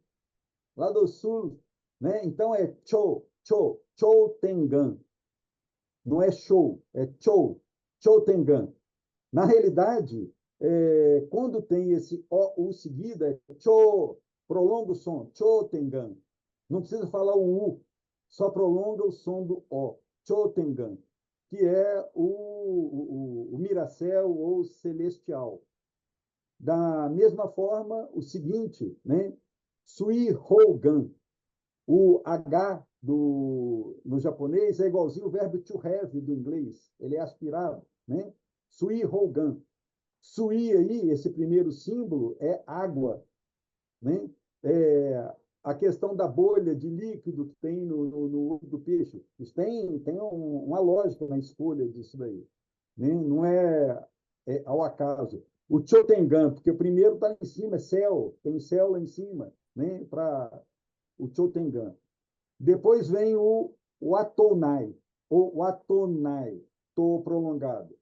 lá do sul, né? Então é Cho, Cho, Cho Tengan. Não é show, é Cho, Cho Tengan. Na realidade, quando tem esse O, U seguido, é Cho, prolonga o som, Cho Tengan. Não precisa falar o U, só prolonga o som do O, Cho Tengan, que é o Miracel ou celestial. Da mesma forma, o seguinte, né? Sui Hogan. O H no japonês é igualzinho o verbo to have do inglês. Ele é aspirado, né? Sui Hogan. Sui aí, esse primeiro símbolo, é água, né? A questão da bolha de líquido que tem no olho do peixe. Isso tem uma lógica na escolha disso daí, né? Não é ao acaso. O Chotengan, porque o primeiro está lá em cima, é céu, tem céu lá em cima, né? Para o Chotengan. Depois vem o Atonai, ou o Atonai, to prolongado.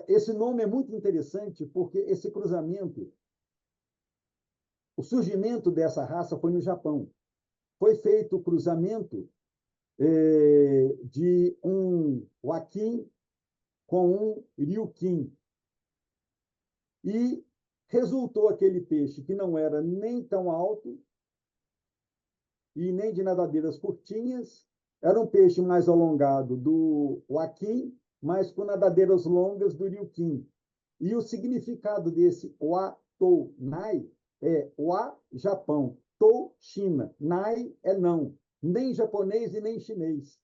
Esse nome é muito interessante porque esse cruzamento, o surgimento dessa raça foi no Japão. Foi feito o cruzamento de um Wakin com um Ryukin. E resultou aquele peixe que não era nem tão alto e nem de nadadeiras curtinhas, era um peixe mais alongado do Wakin, mas com nadadeiras longas do Ryukin. E o significado desse Watonai é Wa, Japão, To, China, Nai é não, nem japonês e nem chinês.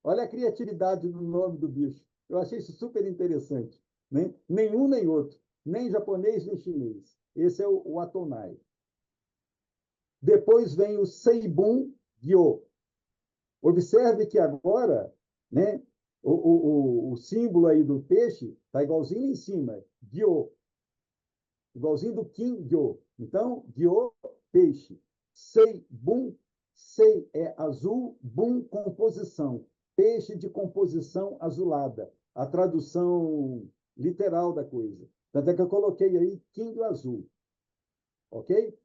Olha a criatividade do nome do bicho. Eu achei isso super interessante, né? Nenhum nem outro, nem japonês nem chinês. Esse é o Atonai. Depois vem o Seibun Gyo. Observe que agora, né, o símbolo aí do peixe está igualzinho em cima, Gyo. Igualzinho do Kim Gyo. Então, Gyo, peixe. Seibun, Sei é azul, Bun, composição. Peixe de composição azulada. A tradução literal da coisa. Tanto é que eu coloquei aí Kim azul. Ok?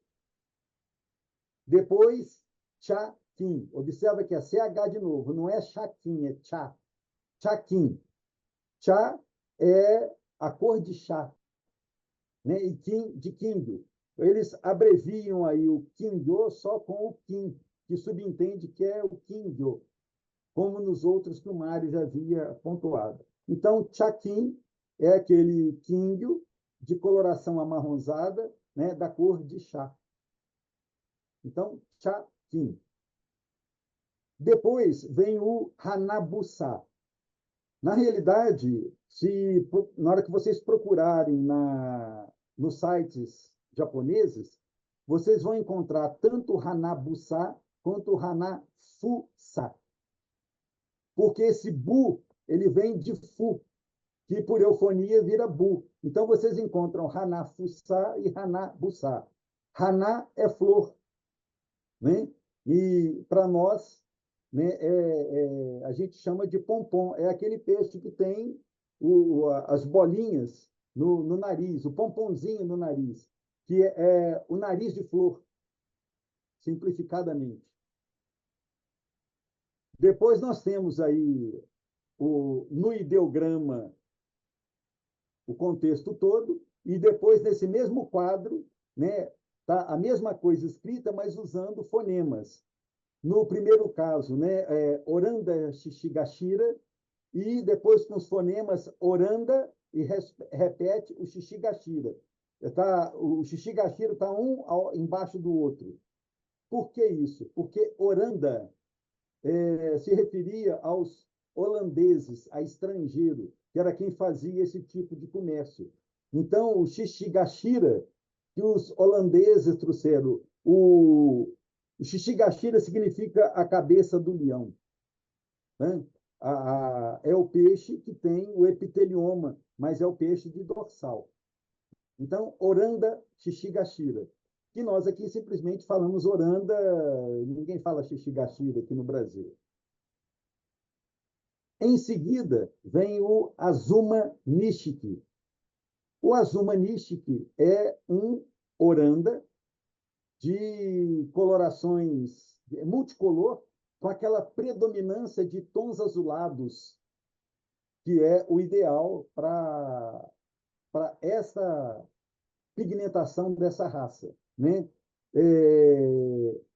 Depois, Chaquim. Observa que é CH de novo, não é Chaquim, é Cha. Chaquim. Cha é a cor de chá, né? E Kim de Kindle. Eles abreviam aí o Kindyo só com o Kim, que subentende que é o Kindyo, como nos outros que o Mário já havia pontuado. Então, Chaquim é aquele Kindyo de coloração amarronzada, né, da cor de chá. Então, Chaquim. Depois vem o Hanabusa. Na realidade, na hora que vocês procurarem nos sites japoneses, vocês vão encontrar tanto Hanabusa quanto Hanafusa. Porque esse bu, ele vem de fu, que por eufonia vira bu. Então, vocês encontram Hanafusa e Hanabusa. Hana é flor, né? E para nós, né, a gente chama de pompom. É aquele peixe que tem as bolinhas no nariz, o pomponzinho no nariz, que é o nariz de flor, simplificadamente. Depois nós temos aí no ideograma o contexto todo, e depois, nesse mesmo quadro, né, tá a mesma coisa escrita, mas usando fonemas. No primeiro caso, né, Oranda Shishigashira, e depois com os fonemas Oranda, e repete o Shishigashira. O Shishigashira está um embaixo do outro. Por que isso? Porque Oranda se referia aos holandeses, a estrangeiro, que era quem fazia esse tipo de comércio. Então, o Shishigashira, que os holandeses trouxeram, o Shishigashira significa a cabeça do leão. Né? É o peixe que tem o epitelioma, mas é o peixe de dorsal. Então, Oranda Shishigashira. Que nós aqui simplesmente falamos Oranda, ninguém fala Shishigashira aqui no Brasil. Em seguida, vem o Azuma Nishiki. O Azuma Nishiki é um Oranda de colorações multicolor, com aquela predominância de tons azulados, que é o ideal para essa pigmentação dessa raça. Né?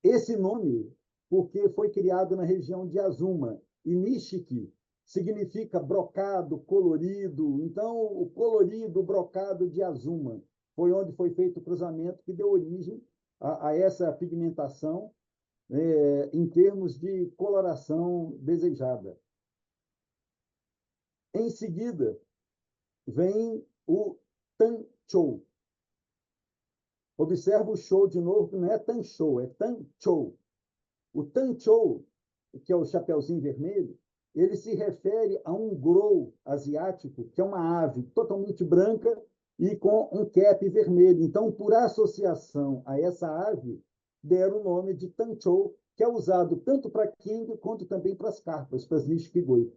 Esse nome, porque foi criado na região de Azuma, e Nishiki significa brocado, colorido. Então, o colorido, o brocado de Azuma, foi onde foi feito o cruzamento que deu origem a essa pigmentação em termos de coloração desejada. Em seguida, vem o Tanchou. Observa o show de novo, que não é Tanchou, é Tanchou. O Tanchou, que é o chapeuzinho vermelho, ele se refere a um grou asiático, que é uma ave totalmente branca e com um cap vermelho. Então, por associação a essa ave, deram o nome de Tanchou, que é usado tanto para king quanto também para as carpas, para as nishikigoi,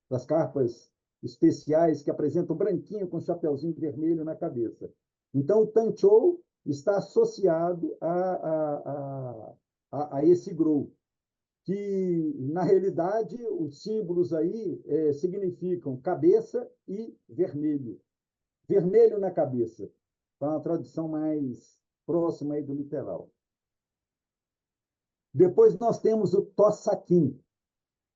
para as carpas especiais que apresentam branquinho com chapeuzinho vermelho na cabeça. Então, o Tanchou está associado a esse grou, que, na realidade, os símbolos aí significam cabeça e vermelho. Vermelho na cabeça, para uma tradução mais próxima aí do literal. Depois nós temos o Tosakin.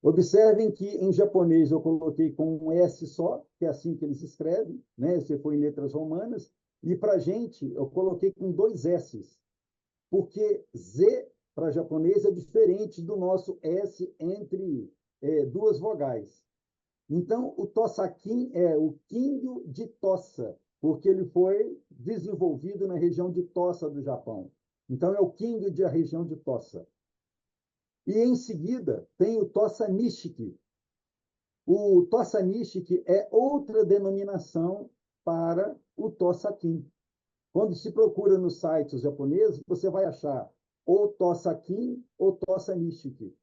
Observem que em japonês eu coloquei com um S só, que é assim que eles escrevem, né? Se for em letras romanas, e para a gente eu coloquei com 2 S's, porque Z para japonês é diferente do nosso S entre 2 vogais. Então, o Tosakin é o Kingyo de Tosa, porque ele foi desenvolvido na região de Tosa do Japão. Então, é o Kingyo da região de Tosa. E, em seguida, tem o Tosa Nishiki. O Tosa Nishiki é outra denominação para o Tosakin. Quando se procura nos sites japoneses, você vai achar ou Tosakin ou Tosa Nishiki.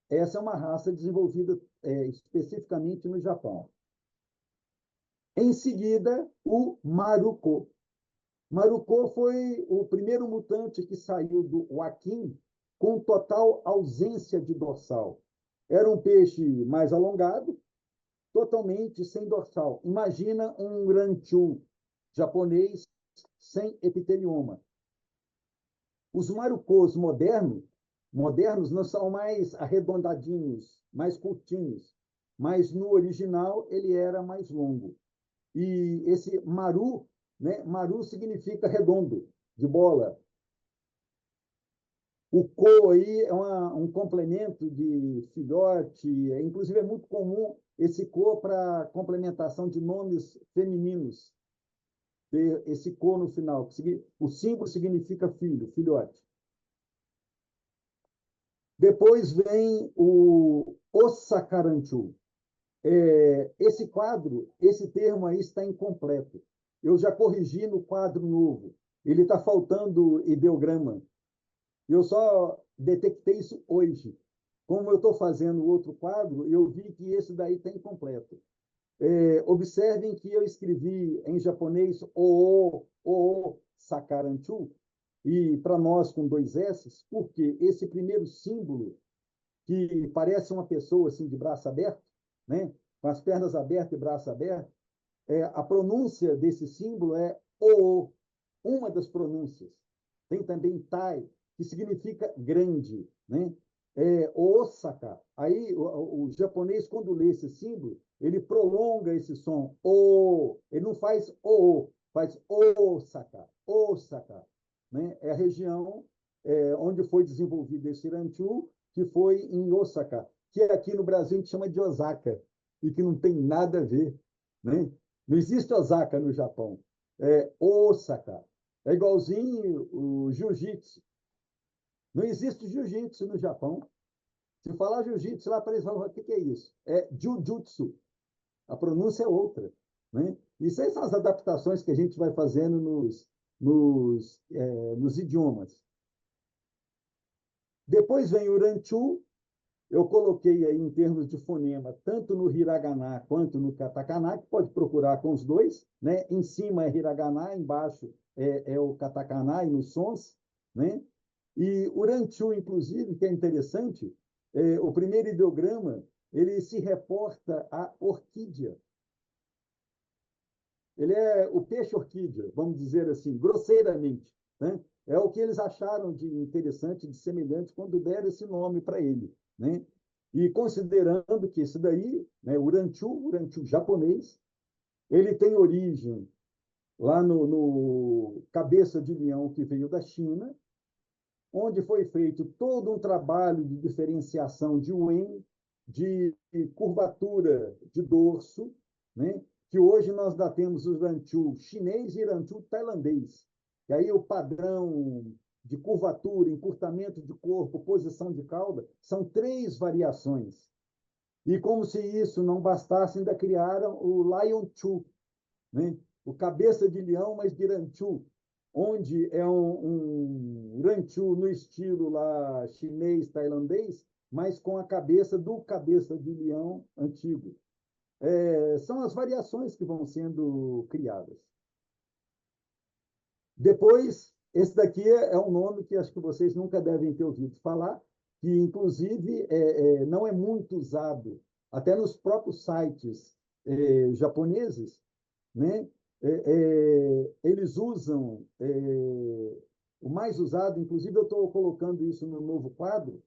Essa é uma raça desenvolvida especificamente no Japão. Em seguida, o Maruko. Maruko foi o primeiro mutante que saiu do Wakin com total ausência de dorsal. Era um peixe mais alongado, totalmente sem dorsal. Imagina um ranchu japonês sem epitelioma. Os Marukos modernos não são mais arredondadinhos, mais curtinhos, mas no original ele era mais longo. E esse maru, né? Maru significa redondo, de bola. O ko aí é um complemento de filhote, inclusive é muito comum esse ko para complementação de nomes femininos. Ter esse ko no final, o símbolo significa filho, filhote. Depois vem o Osakaranchu. Esse quadro, esse termo aí está incompleto. Eu já corrigi no quadro novo. Ele está faltando ideograma. Eu só detectei isso hoje. Como eu estou fazendo outro quadro, eu vi que esse daí está incompleto. Observem que eu escrevi em japonês o Sakaranchu, e para nós com 2 S, porque esse primeiro símbolo, que parece uma pessoa assim de braço aberto, né? Com as pernas abertas e braço aberto, a pronúncia desse símbolo é o, uma das pronúncias. Tem também tai, que significa grande, né? Osaka. Aí o japonês, quando lê esse símbolo, ele prolonga esse som, o, ele não faz o, faz Osaka, Osaka, né? É a região onde foi desenvolvido esse ranchu, que foi em Osaka, que aqui no Brasil a gente chama de Osaka, e que não tem nada a ver, né? Não existe Osaka no Japão, é Osaka. É igualzinho o jiu-jitsu. Não existe jiu-jitsu no Japão. Se falar jiu-jitsu lá, para eles falam, o que é isso? É jiu-jitsu. A pronúncia é outra, né? Isso aí são as adaptações que a gente vai fazendo nos idiomas. Depois vem o ranchu. Eu coloquei aí em termos de fonema, tanto no hiragana quanto no katakana, que pode procurar com os dois, né? Em cima é hiragana, embaixo é o katakana e nos sons, né? E o ranchu, inclusive, que é interessante, o primeiro ideograma, ele se reporta à orquídea. Ele é o peixe orquídea, vamos dizer assim, grosseiramente, né? É o que eles acharam de interessante, de semelhante, quando deram esse nome para ele, né? E considerando que isso daí, né, o ranchu japonês, ele tem origem lá no cabeça de leão que veio da China, onde foi feito todo um trabalho de diferenciação de wen, de curvatura de dorso, né? Que hoje nós já temos o ranchu chinês e ranchu tailandês. E aí o padrão de curvatura, encurtamento de corpo, posição de cauda, são 3 variações. E como se isso não bastasse, ainda criaram o Lion Chu, né? O cabeça de leão, mas de ranchu, onde é um ranchu no estilo lá chinês, tailandês, mas com a cabeça do cabeça de leão antigo. São as variações que vão sendo criadas. Depois, esse daqui é um nome que acho que vocês nunca devem ter ouvido falar, que inclusive não é muito usado, até nos próprios sites japoneses, né? Eles usam o mais usado, inclusive eu estou colocando isso no novo quadro,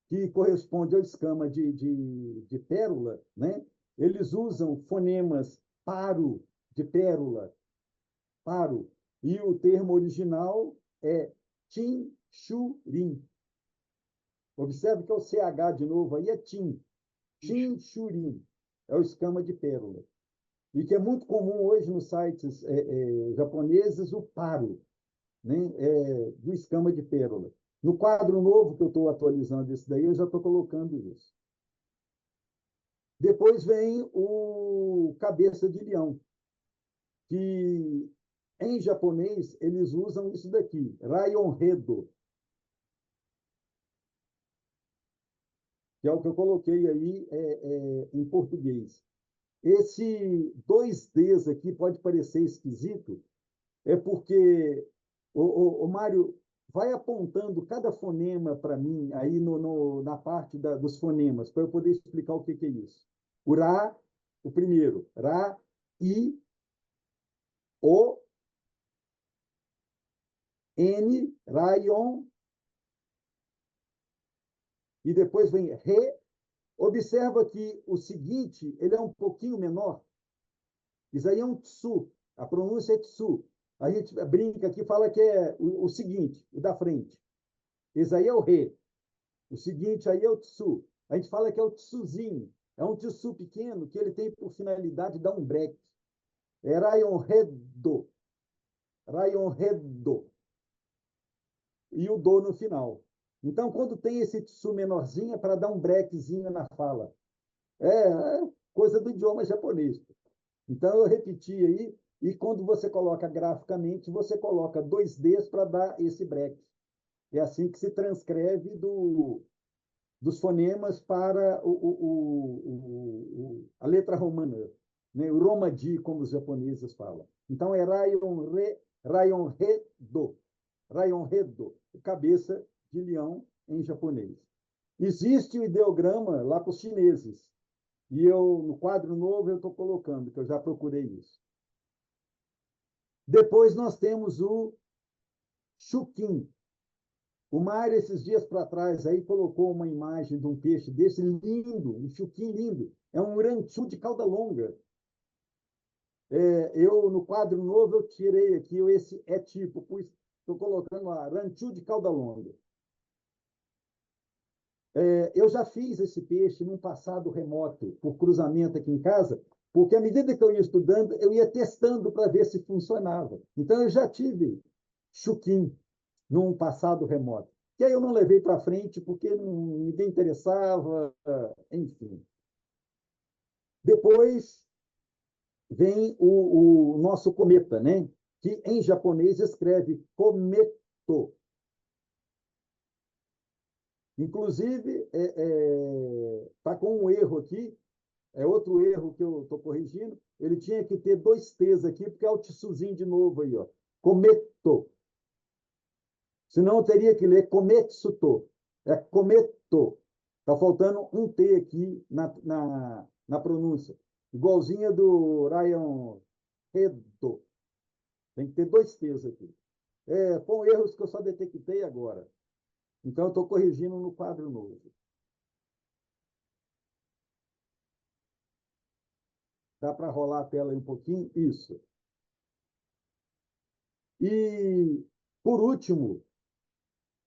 que corresponde ao escama de pérola, né? Eles usam fonemas paro de pérola, paro, e o termo original é Chinchurin. Observe que é o CH de novo, aí é Chinchurin, é o escama de pérola. E que é muito comum hoje nos sites japoneses o paro, né? Do escama de pérola. No quadro novo que eu estou atualizando esse daí, eu já estou colocando isso. Depois vem o cabeça de leão, que em japonês eles usam isso daqui, Rayonhedo, que é o que eu coloquei aí em português. Esse 2Ds aqui pode parecer esquisito, é porque o Mário vai apontando cada fonema para mim aí na parte dos fonemas, para eu poder explicar o que é isso. O Ra, o primeiro, Ra, I, O, N, Rayon, e depois vem Re. Observa que o seguinte, ele é um pouquinho menor. Isso aí é um tsu, a pronúncia é tsu. A gente brinca aqui, fala que é o seguinte, o da frente. Esse aí é o Re. O seguinte aí é o tsu. A gente fala que é o tsuzinho. É um tsu pequeno que ele tem por finalidade dar um break. É Rayonhedo. Rayonhedo. E o do no final. Então, quando tem esse tsu menorzinho, é para dar um breakzinho na fala. É coisa do idioma japonês. Então, eu repeti aí, e quando você coloca graficamente, você coloca 2Ds para dar esse break. É assim que se transcreve dos fonemas para a letra romana. né? O Romaji, como os japoneses falam. Então, é Rayon-Redo, Rayon-Redo, cabeça de leão em japonês. Existe o ideograma lá para os chineses, e eu, no quadro novo, eu estou colocando, que eu já procurei isso. Depois nós temos o Shukin. O Mário, esses dias para trás, aí colocou uma imagem de um peixe desse lindo, um Shukin lindo. É um urantiu de cauda longa. Eu, no quadro novo, eu tirei aqui esse tipo, estou colocando lá, ranchu de cauda longa. Eu já fiz esse peixe num passado remoto, por cruzamento aqui em casa, porque à medida que eu ia estudando, eu ia testando para ver se funcionava. Então, eu já tive chuquim num passado remoto. Que aí eu não levei para frente porque ninguém interessava, enfim. Depois vem o nosso cometa, né? Que em japonês escreve cometo. Inclusive, está com um erro aqui, é outro erro que eu estou corrigindo. Ele tinha que ter 2 T's aqui, porque é o tissuzinho de novo aí, ó. Cometo. Senão eu teria que ler cometsuto. É cometo. Está faltando um T aqui na pronúncia. Igualzinha do Ryan Redo. Tem que ter 2 T's aqui. Foram erros que eu só detectei agora. Então, eu estou corrigindo no quadro novo. Dá para rolar a tela aí um pouquinho? Isso. E, por último,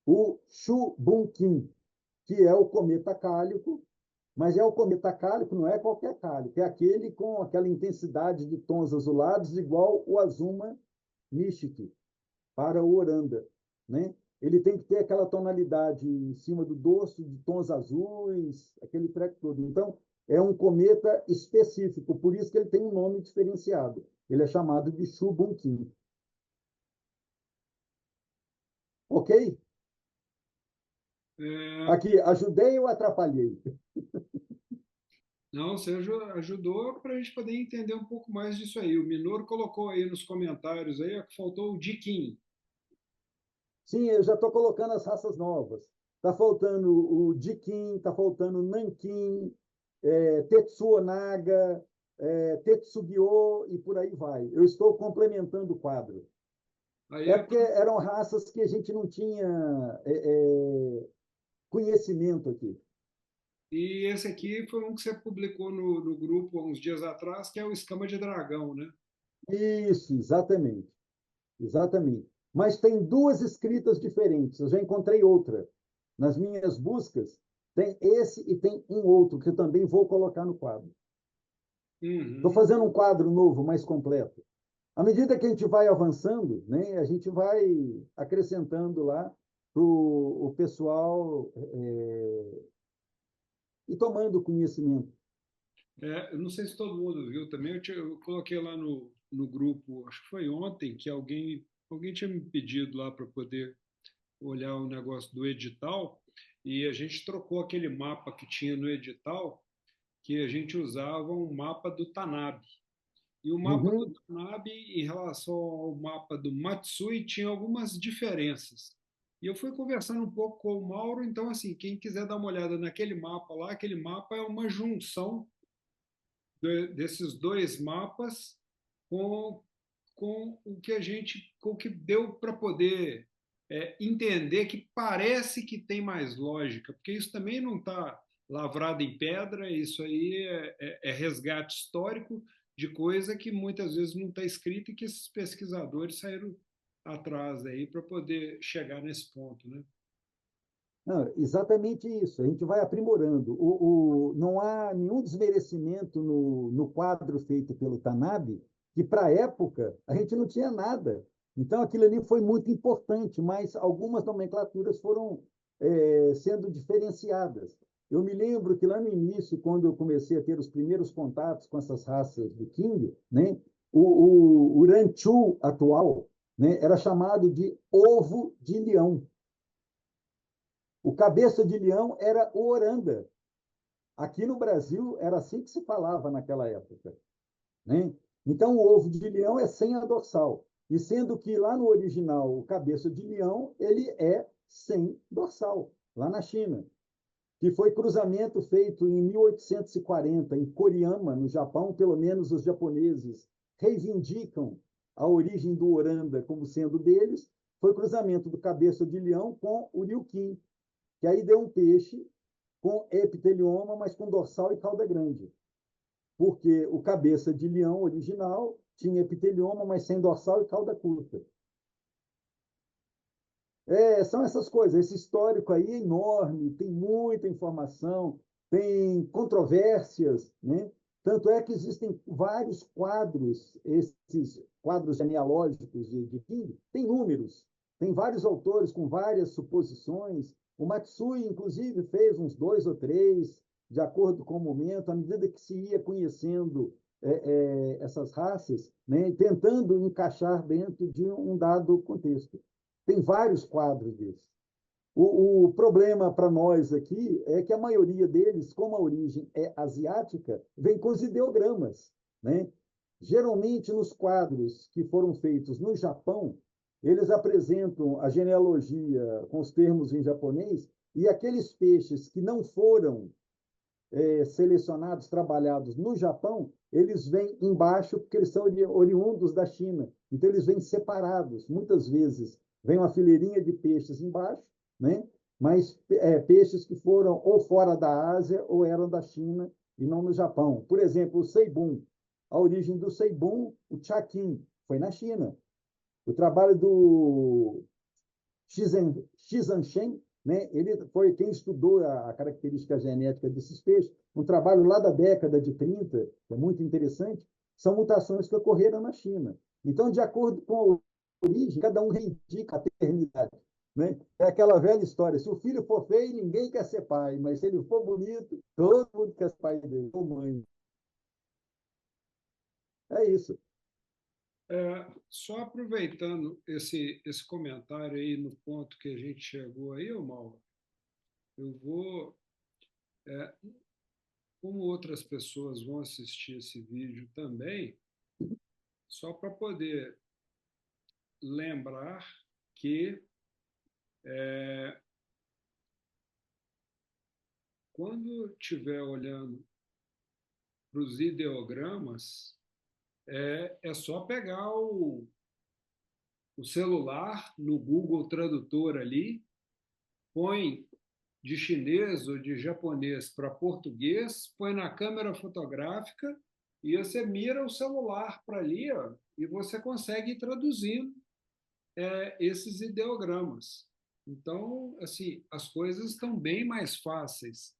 o Chubunkin, que é o cometa cálico, mas é o cometa cálico, não é qualquer cálico, é aquele com aquela intensidade de tons azulados, igual o Azuma Nishiki, para o Oranda, né? Ele tem que ter aquela tonalidade em cima do dorso, de tons azuis, aquele treco todo. Então, é um cometa específico, por isso que ele tem um nome diferenciado. Ele é chamado de Chubunkin. Ok? Aqui, ajudei ou atrapalhei? Não, você ajudou para a gente poder entender um pouco mais disso aí. O Minoro colocou aí nos comentários aí, ó, que faltou o Diquim. Sim, eu já estou colocando as raças novas. Está faltando o Diquim, está faltando o Nankin, Tetsuonaga, Tetsugyo e por aí vai. Eu estou complementando o quadro. Aí porque eram raças que a gente não tinha conhecimento aqui. E esse aqui foi um que você publicou no grupo há uns dias atrás, que é o Escama de Dragão, né? Isso, exatamente. Exatamente. Mas tem 2 escritas diferentes. Eu já encontrei outra. Nas minhas buscas, tem esse e tem um outro, que eu também vou colocar no quadro. Estou fazendo um quadro novo, mais completo. À medida que a gente vai avançando, né, a gente vai acrescentando lá para o pessoal e tomando conhecimento. Eu não sei se todo mundo viu também, eu coloquei lá no grupo, acho que foi ontem, que alguém tinha me pedido lá para poder olhar o negócio do edital, e a gente trocou aquele mapa que tinha no edital, que a gente usava um mapa do Tanabe. E o mapa do Tanabe, em relação ao mapa do Matsui, tinha algumas diferenças. E eu fui conversando um pouco com o Mauro, então, assim, quem quiser dar uma olhada naquele mapa lá, aquele mapa é uma junção desses 2 mapas com, com o que deu para poder entender que parece que tem mais lógica, porque isso também não está lavrado em pedra, isso aí é resgate histórico de coisa que muitas vezes não está escrita e que esses pesquisadores saíram atrás aí para poder chegar nesse ponto, né? Não, exatamente isso. A gente vai aprimorando. Não há nenhum desmerecimento no quadro feito pelo Tanabe, que para a época a gente não tinha nada. Então aquilo ali foi muito importante, mas algumas nomenclaturas foram sendo diferenciadas. Eu me lembro que lá no início, quando eu comecei a ter os primeiros contatos com essas raças do King, né, o Ranchu atual, né, era chamado de ovo de leão. O cabeça de leão era o Oranda. Aqui no Brasil era assim que se falava naquela época. né? Então, o ovo de leão é sem a dorsal. E sendo que lá no original, o cabeça de leão, ele é sem dorsal, lá na China, que foi cruzamento feito em 1840, em Koriyama, no Japão. Pelo menos os japoneses reivindicam a origem do oranda como sendo deles. Foi cruzamento do cabeça de leão com o ryukin, que aí deu um peixe com epitelioma, mas com dorsal e cauda grande. Porque o cabeça de leão original tinha epitelioma, mas sem dorsal e cauda curta. São essas coisas. Esse histórico aí é enorme, tem muita informação, tem controvérsias, né? Tanto é que existem vários quadros, esses quadros genealógicos de King, tem números, tem vários autores com várias suposições. O Matsui, inclusive, fez uns 2 ou 3, de acordo com o momento, à medida que se ia conhecendo essas raças, né? Tentando encaixar dentro de um dado contexto. Tem vários quadros desses. O problema para nós aqui é que a maioria deles, como a origem é asiática, vem com os ideogramas, né? Geralmente, nos quadros que foram feitos no Japão, eles apresentam a genealogia com os termos em japonês, e aqueles peixes que não foram selecionados, trabalhados no Japão, eles vêm embaixo porque eles são oriundos da China. Então, eles vêm separados. Muitas vezes vem uma fileirinha de peixes embaixo, né? Mas peixes que foram ou fora da Ásia ou eram da China e não no Japão. Por exemplo, o seibum. A origem do seibum, o chaquim, foi na China. O trabalho do Xizanshen, né? Ele foi quem estudou a característica genética desses peixes. Um trabalho lá da década de 30, que é muito interessante, são mutações que ocorreram na China. Então, de acordo com a origem, cada um reivindica a paternidade, né? É aquela velha história: se o filho for feio, ninguém quer ser pai, mas se ele for bonito, todo mundo quer ser pai dele, ou mãe. É isso. Só aproveitando esse comentário aí no ponto que a gente chegou aí, Mauro, eu vou, como outras pessoas vão assistir esse vídeo também, só para poder lembrar que quando estiver olhando para os ideogramas, é só pegar o celular no Google Tradutor ali, põe de chinês ou de japonês para português, põe na câmera fotográfica e você mira o celular para ali, ó, e você consegue ir traduzindo esses ideogramas. Então, assim, as coisas estão bem mais fáceis.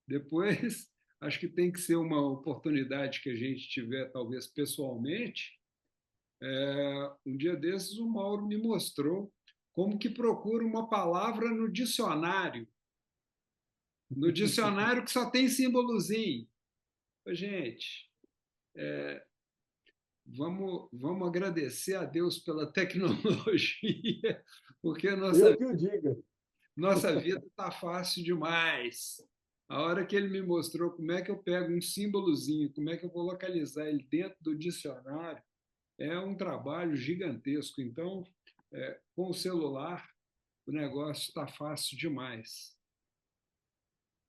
Depois, acho que tem que ser uma oportunidade que a gente tiver, talvez pessoalmente. Um dia desses, o Mauro me mostrou como que procura uma palavra no dicionário que só tem símbolozinho. Gente, vamos agradecer a Deus pela tecnologia, porque a Eu que o diga. nossa vida está fácil demais. A hora que ele me mostrou como é que eu pego um símbolozinho, como é que eu vou localizar ele dentro do dicionário, é um trabalho gigantesco. Então, com o celular, o negócio está fácil demais.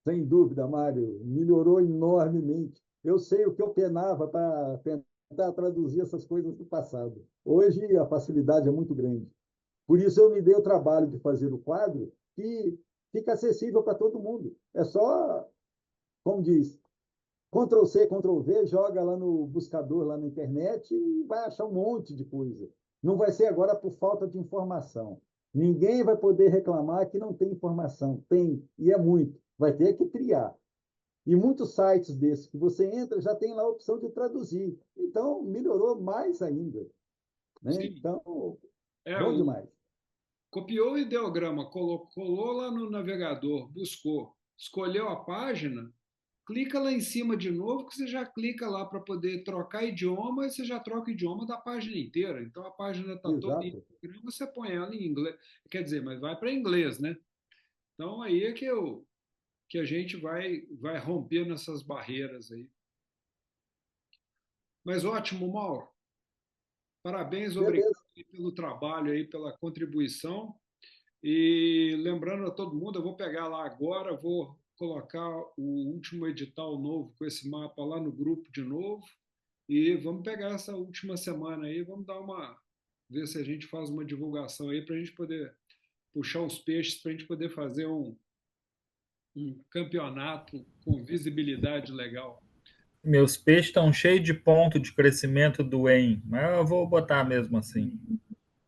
Sem dúvida, Mário, melhorou enormemente. Eu sei o que eu penava para tentar traduzir essas coisas do passado. Hoje a facilidade é muito grande. Por isso eu me dei o trabalho de fazer o quadro que fica acessível para todo mundo. É só, como diz, Ctrl+C, Ctrl+V, joga lá no buscador, lá na internet, e vai achar um monte de coisa. Não vai ser agora por falta de informação. Ninguém vai poder reclamar que não tem informação. Tem, e é muito. Vai ter que triar. E muitos sites desses que você entra já tem lá a opção de traduzir. Então, melhorou mais ainda, né? Sim. Então, bom demais. Copiou o ideograma, colou lá no navegador, buscou, escolheu a página, clica lá em cima de novo, que você já clica lá para poder trocar idioma, e você já troca o idioma da página inteira. Então, a página está toda em inglês, você põe ela em inglês. Quer dizer, mas vai para inglês, né? Então, aí é que a gente vai romper nessas barreiras aí. Mas ótimo, Mauro. Parabéns, Beleza. obrigado aí pelo trabalho aí, pela contribuição. E lembrando a todo mundo, eu vou pegar lá agora, vou colocar o último edital novo com esse mapa lá no grupo de novo. E vamos pegar essa última semana aí, vamos ver se a gente faz uma divulgação aí para a gente poder puxar uns peixes, para a gente poder fazer um campeonato com visibilidade legal. Meus peixes estão cheios de ponto de crescimento do EN, mas eu vou botar mesmo assim.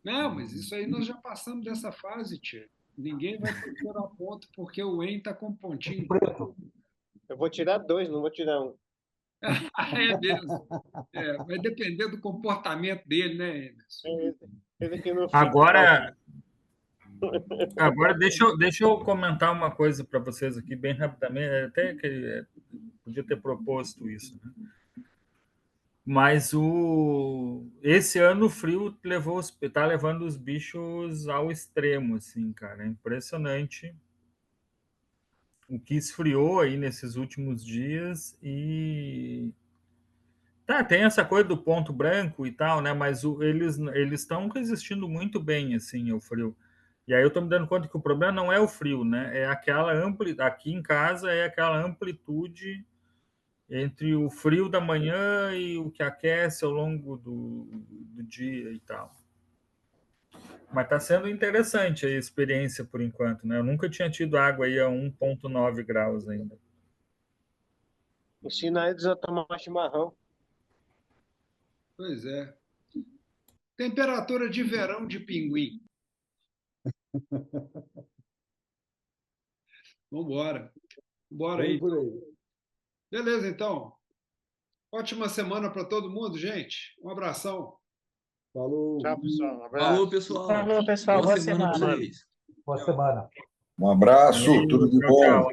Não, mas isso aí nós já passamos dessa fase, tia. Ninguém vai poder tirar ponto porque o EN está com pontinho. Preto. Eu vou tirar 2, não vou tirar 1. É mesmo. Vai depender do comportamento dele, né, Emerson? Esse aqui não fica. Agora deixa eu comentar uma coisa para vocês aqui bem rapidamente, até que podia ter proposto isso, né? Mas esse ano o frio tá levando os bichos ao extremo, assim, cara. É impressionante o que esfriou aí nesses últimos dias e tem essa coisa do ponto branco e tal, né? Mas eles estão resistindo muito bem, assim, ao frio. E aí eu estou me dando conta que o problema não é o frio, né? É aquela aqui em casa é aquela amplitude entre o frio da manhã e o que aquece ao longo do dia e tal. Mas está sendo interessante a experiência por enquanto, né? Eu nunca tinha tido água aí a 1,9 graus ainda. Ensina eles a tomar chimarrão. Pois é. Temperatura de verão de pinguim. Vamos embora. Bora aí. Por aí. Beleza, então. Ótima semana para todo mundo, gente. Um abração. Falou. Tchau, pessoal. Um abraço. Falou, pessoal. Falou, pessoal. Boa semana pra vocês. Boa semana. Um abraço, tudo de Tchau, bom. tchau.